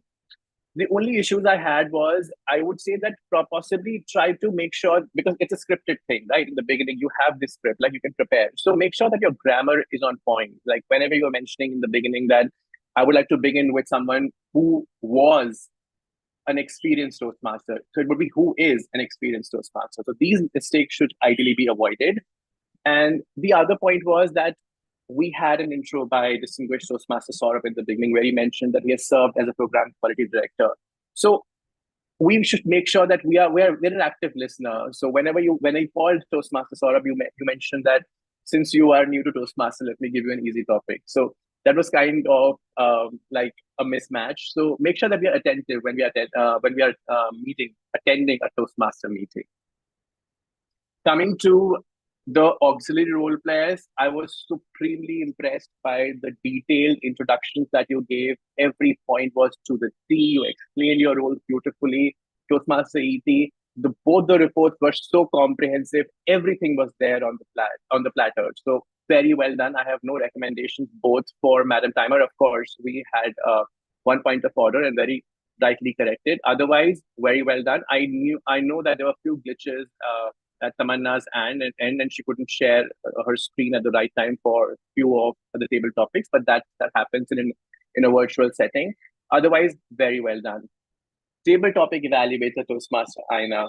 The only issues I had was, I would say that possibly try to make sure, because it's a scripted thing, right? In the beginning, you have this script, like you can prepare. So make sure that your grammar is on point. Like whenever you were mentioning in the beginning that I would like to begin with someone who was an experienced Toastmaster. So it would be who is an experienced Toastmaster. So these mistakes should ideally be avoided. And the other point was that we had an intro by distinguished Toastmaster Saurabh in the beginning where he mentioned that he has served as a program quality director. So we should make sure that we're an active listener. So when I called Toastmaster Saurabh, you mentioned that since you are new to Toastmaster, let me give you an easy topic. So that was kind of like a mismatch. So make sure that we are attentive when we are attending a Toastmaster meeting. Coming to the auxiliary role players, I was supremely impressed by the detailed introductions that you gave. Every point was to the T. You explained your role beautifully. Toastmaster ET, both the reports were so comprehensive. Everything was there on the platter. So very well done. I have no recommendations, both for Madam Timer. Of course, we had 1 point of order and very rightly corrected. Otherwise, very well done. I know that there were a few glitches at Tamanna's end, and she couldn't share her screen at the right time for few of the table topics, but that happens in a virtual setting. Otherwise, very well done. Table topic evaluator Toastmaster Aina.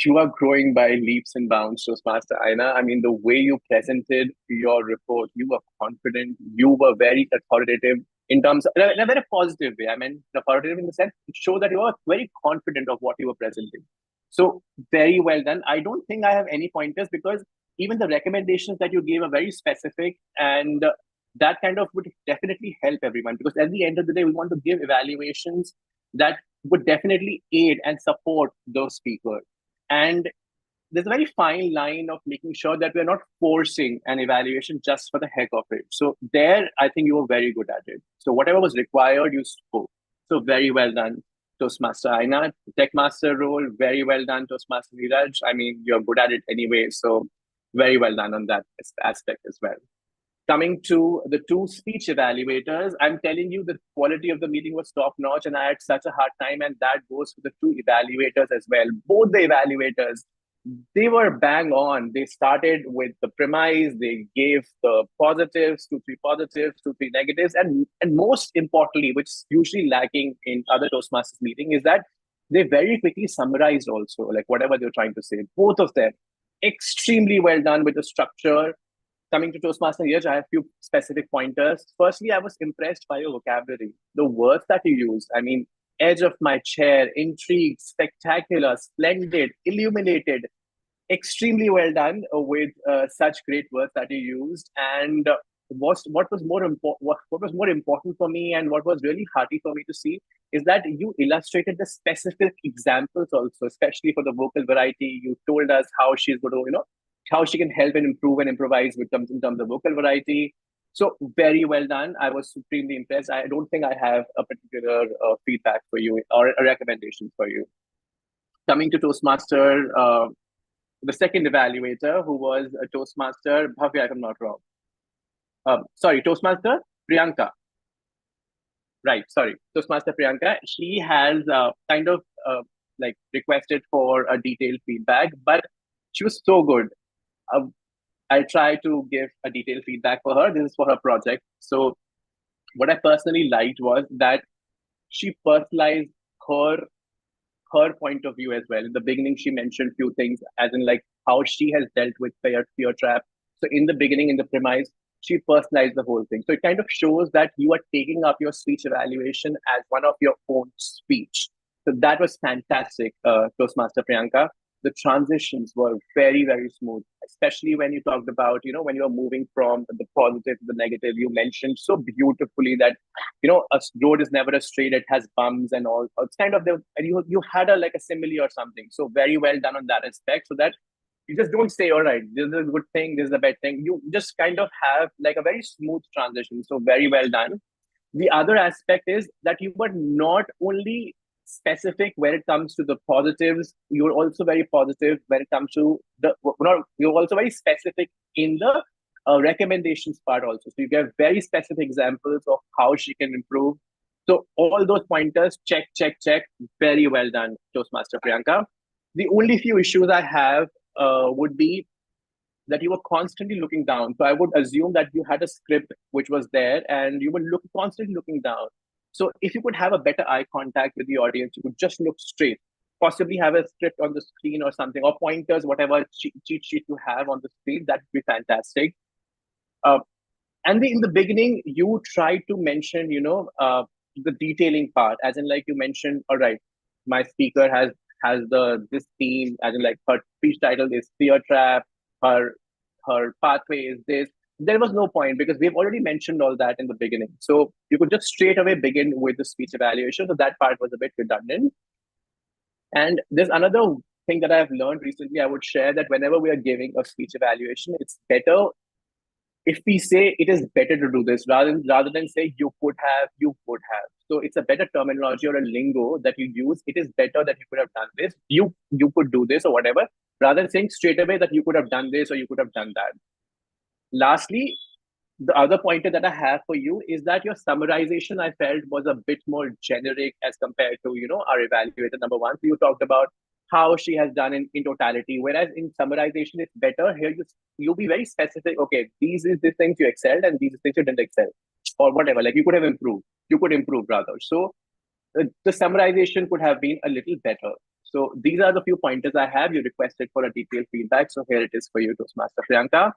You are growing by leaps and bounds, Toastmaster Aina. I mean, the way you presented your report, you were confident, you were very authoritative in terms of, in a very positive way. I mean, authoritative in the sense it showed that you were very confident of what you were presenting. So very well done. I don't think I have any pointers because even the recommendations that you gave are very specific, and that kind of would definitely help everyone, because at the end of the day, we want to give evaluations that would definitely aid and support those speakers. And there's a very fine line of making sure that we're not forcing an evaluation just for the heck of it. So there, I think you were very good at it. So whatever was required, you spoke. So very well done, Toastmaster Aina. Tech Master role, very well done, Toastmaster Neeraj. I mean, you're good at it anyway. So very well done on that aspect as well. Coming to the two speech evaluators, I'm telling you the quality of the meeting was top notch, and I had such a hard time, and that goes to the two evaluators as well. Both the evaluators, they were bang on. They started with the premise, they gave the positives, 2-3 positives, 2-3 negatives, and most importantly, which is usually lacking in other Toastmasters meeting, is that they very quickly summarized also, like whatever they were trying to say. Both of them, extremely well done with the structure. Coming to Toastmaster here, I have a few specific pointers. Firstly, I was impressed by your vocabulary, the words that you use. I mean, edge of my chair, intrigue, spectacular, splendid, illuminated. Extremely well done with such great words that you used. And what was more important for me, and what was really hearty for me to see, is that you illustrated the specific examples also, especially for the vocal variety. You told us how she's going to, how she can help and improve and improvise in terms of vocal variety. So very well done. I was supremely impressed. I don't think I have a particular feedback for you or a recommendation for you. Coming to Toastmaster, the second evaluator, who was a Toastmaster, Bhavya, if I'm not wrong. Sorry, Toastmaster Priyanka. Right, sorry, Toastmaster Priyanka. She has kind of like requested for a detailed feedback, but she was so good. I try to give a detailed feedback for her. This is for her project. So what I personally liked was that she personalized her point of view as well. In the beginning, she mentioned few things, as in like how she has dealt with fear trap. So in the beginning, in the premise, she personalized the whole thing. So it kind of shows that you are taking up your speech evaluation as one of your own speech. So that was fantastic, Toastmaster Priyanka. The transitions were very, very smooth, especially when you talked about, when you're moving from the positive to the negative. You mentioned so beautifully that, a road is never a straight, it has bumps and all. It's kind of and you had like a simile or something. So very well done on that aspect, so that you just don't say, all right, this is a good thing, this is a bad thing. You just kind of have like a very smooth transition. So very well done. The other aspect is that you were not only specific when it comes to the positives, you're also very positive when it comes to you're also very specific in the recommendations part also. So you give very specific examples of how she can improve. So all those pointers, check. Very well done, Toastmaster Priyanka. The only few issues I have would be that you were constantly looking down. So I would assume that you had a script which was there and you were constantly looking down. So if you could have a better eye contact with the audience, you could just look straight, possibly have a script on the screen or something, or pointers, whatever cheat sheet you have on the screen, that would be fantastic. And in the beginning, you tried to mention, the detailing part, as in like you mentioned, all right, my speaker has this theme, as in like her speech title is Fear Trap, her pathway is this. There was no point because we've already mentioned all that in the beginning. So you could just straight away begin with the speech evaluation. So that part was a bit redundant. And there's another thing that I've learned recently. I would share that whenever we are giving a speech evaluation, it's better if we say it is better to do this rather than say you could have, you would have. So it's a better terminology or a lingo that you use. It is better that you could have done this, you could do this or whatever, rather than saying straight away that you could have done this or you could have done that. Lastly, The other pointer that I have for you is that your summarization I felt was a bit more generic as compared to, our evaluator number one. So you talked about how she has done in totality, whereas in summarization it's better. Here you be very specific. Okay, these is the things you excelled and these are things you didn't excel, or whatever. Like you could have improved. You could improve rather. So the summarization could have been a little better. So these are the few pointers I have. You requested for a detailed feedback, so here it is for you, Toastmaster Priyanka.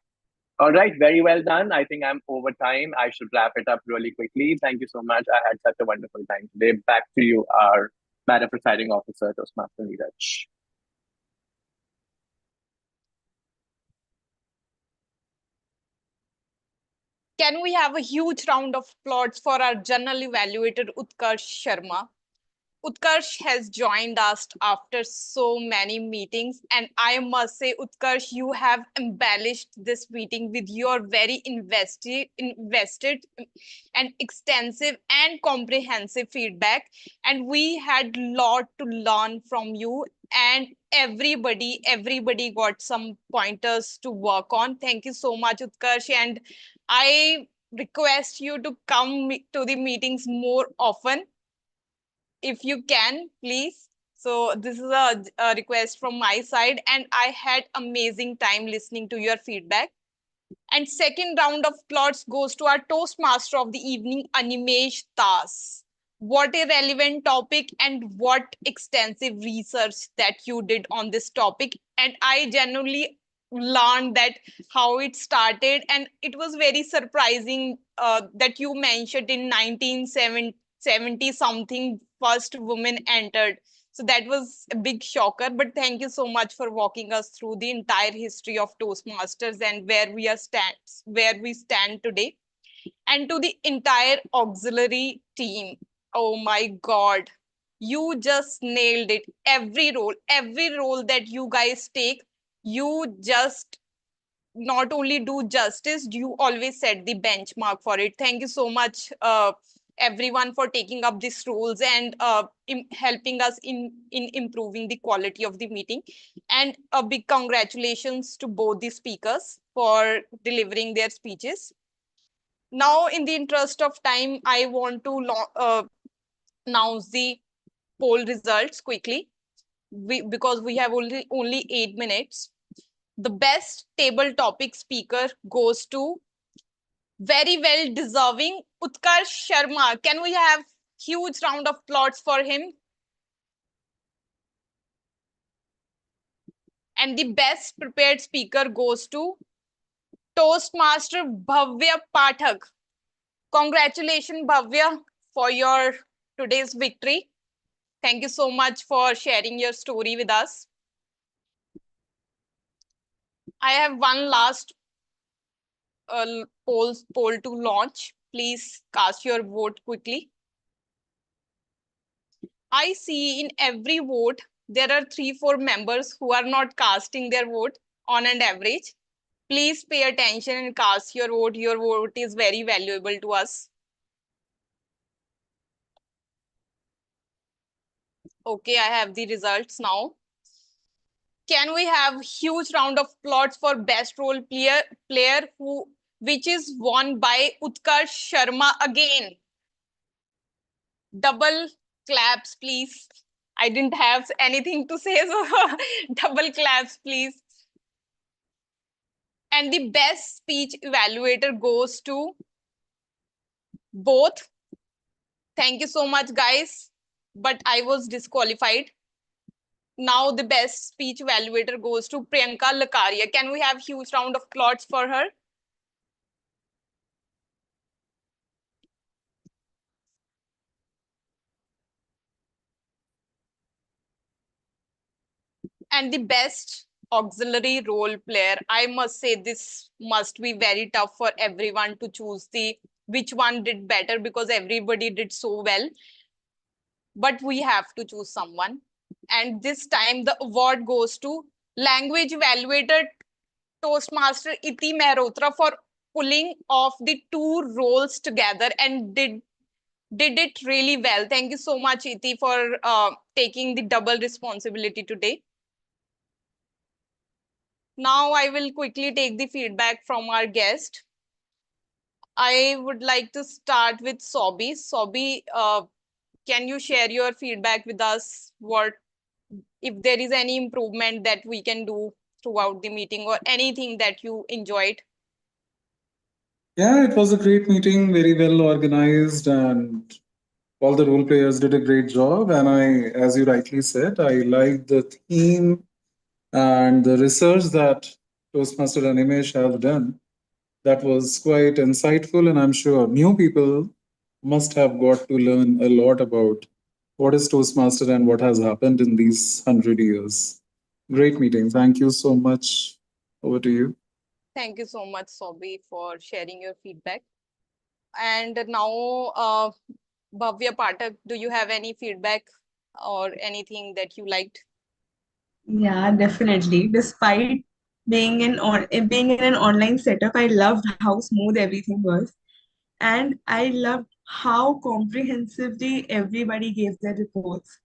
All right, very well done. I think I'm over time. I should wrap it up really quickly. Thank you so much. I had such a wonderful time today. Back to you, our Madam Presiding Officer, Toastmaster Neeraj. Can we have a huge round of applause for our general evaluator, Utkarsh Sharma? Utkarsh has joined us after so many meetings, and I must say, Utkarsh, you have embellished this meeting with your very invested and extensive and comprehensive feedback, and we had a lot to learn from you, and everybody got some pointers to work on. Thank you so much, Utkarsh, and I request you to come to the meetings more often if you can, please. So this is a request from my side, and I had amazing time listening to your feedback. And second round of applause goes to our Toastmaster of the evening, Animesh Das. What a relevant topic and what extensive research that you did on this topic. And I genuinely learned that how it started, and it was very surprising that you mentioned in 1970 something first woman entered. So that was a big shocker, but thank you so much for walking us through the entire history of Toastmasters and where we stand today. And to the entire auxiliary team, oh my God, you just nailed it. Every role that you guys take, you just not only do justice, you always set the benchmark for it. Thank you so much, everyone, for taking up these roles and helping us in improving the quality of the meeting. And a big congratulations to both the speakers for delivering their speeches. Now, in the interest of time, I want to announce the poll results quickly because we have only 8 minutes. The best table topic speaker goes to very well deserving Utkarsh Sharma. Can we have huge round of applause for him? And the best prepared speaker goes to Toastmaster Bhavya Pathak. Congratulations, Bhavya, for your today's victory. Thank you so much for sharing your story with us. I have one last poll to launch. Please cast your vote quickly. I see in every vote, there are 3-4 members who are not casting their vote on an average. Please pay attention and cast your vote. Your vote is very valuable to us. Okay, I have the results now. Can we have huge round of applause for best role player which is won by Utkarsh Sharma again? Double claps, please. I didn't have anything to say, so double claps, please. And the best speech evaluator goes to both. Thank you so much, guys. But I was disqualified. Now the best speech evaluator goes to Priyanka Lakaria. Can we have huge round of applause for her? And the best auxiliary role player, I must say this must be very tough for everyone to choose which one did better because everybody did so well. But we have to choose someone. And this time the award goes to language evaluator Toastmaster Iti Mehrotra for pulling off the two roles together and did it really well. Thank you so much, Iti, for taking the double responsibility today. Now I will quickly take the feedback from our guest. I would like to start with Sobi. Sobi, can you share your feedback with us? What if there is any improvement that we can do throughout the meeting or anything that you enjoyed? Yeah, it was a great meeting, very well organized, and all the role players did a great job. And as you rightly said, I liked the theme and the research that Toastmaster Animesh have done. That was quite insightful, and I'm sure new people must have got to learn a lot about what is Toastmaster and what has happened in these 100 years. Great meeting. Thank you so much. Over to you. Thank you so much, Sobi, for sharing your feedback. And now, Bhavya Pathak, do you have any feedback or anything that you liked? Yeah, definitely. Despite being in an online setup, I loved how smooth everything was. And I loved how comprehensively everybody gave their reports.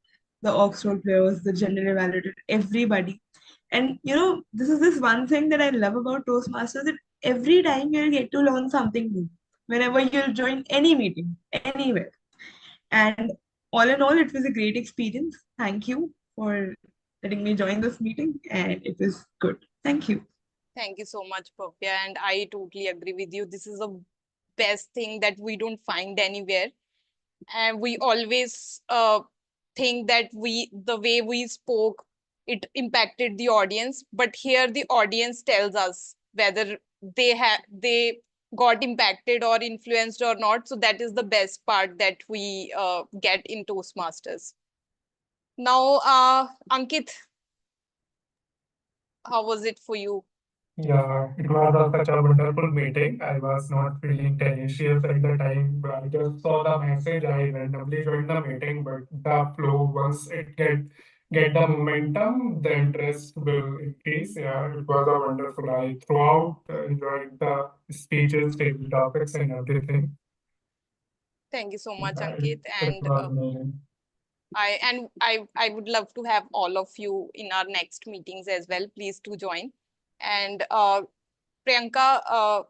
The Ox role players, the general evaluator, everybody. And this is this one thing that I love about Toastmasters that every time you'll get to learn something new. Whenever you'll join any meeting, anywhere. And all in all, it was a great experience. Thank you for letting me join this meeting, and it was good. Thank you. Thank you so much, Bhavya. And I totally agree with you. This is the best thing that we don't find anywhere. And we always think that the way we spoke, it impacted the audience. But here the audience tells us whether they got impacted or influenced or not. So that is the best part that we get in Toastmasters. Now, Ankit, how was it for you? Yeah, it was such a wonderful meeting. I was not feeling tenacious at the time. I just saw the message. I randomly joined the meeting, but the flow, once it get the momentum, the interest will increase. Yeah, it was a wonderful. I throughout enjoyed the speeches, table topics, and everything. Thank you so much, Yeah, Ankit. it And was amazing. I would love to have all of you in our next meetings as well. Please do join. And Priyanka,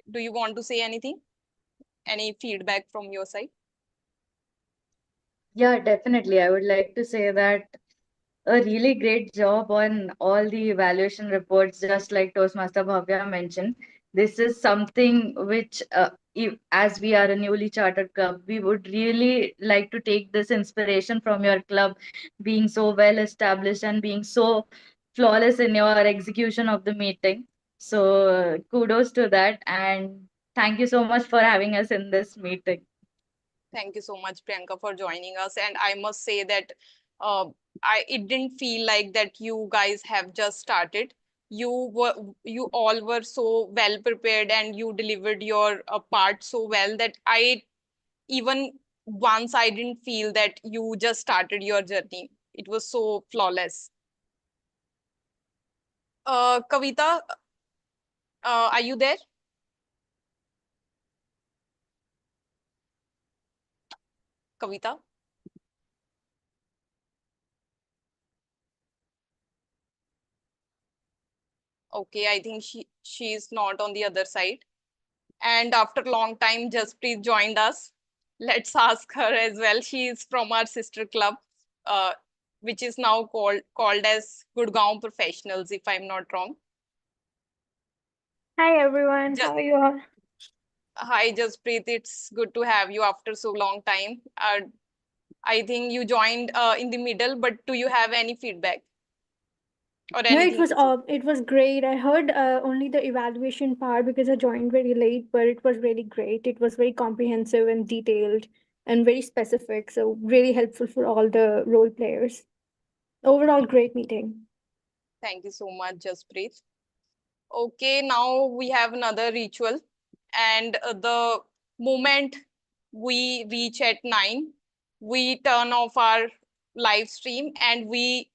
do you want to say anything? Any feedback from your side? Yeah, definitely. I would like to say that a really great job on all the evaluation reports, just like Toastmaster Bhavya mentioned. This is something which, as we are a newly chartered club, we would really like to take this inspiration from your club, being so well established and being so flawless in your execution of the meeting. So, kudos to that, and thank you so much for having us in this meeting. Thank you so much, Priyanka, for joining us. And I must say that uh, it didn't feel like that you guys have just started. You all were so well prepared and you delivered your part so well that I even once I didn't feel that you just started your journey. It was so flawless. Kavita, are you there? Kavita? Okay, I think she's not on the other side. And after a long time, Jasprit joined us. Let's ask her as well. She is from our sister club, uh, which is now called as Gurgaon Professionals, if I'm not wrong. Hi everyone, how are you all? Hi, Jasprit. It's good to have you after so long time. I think you joined in the middle, but do you have any feedback or No, anything to say? it was great. I heard only the evaluation part because I joined very late, but it was really great. It was very comprehensive and detailed and very specific, so really helpful for all the role players. Overall, great meeting. Thank you so much, Jasprit. Okay, now we have another ritual, and the moment we reach at 9, we turn off our live stream and we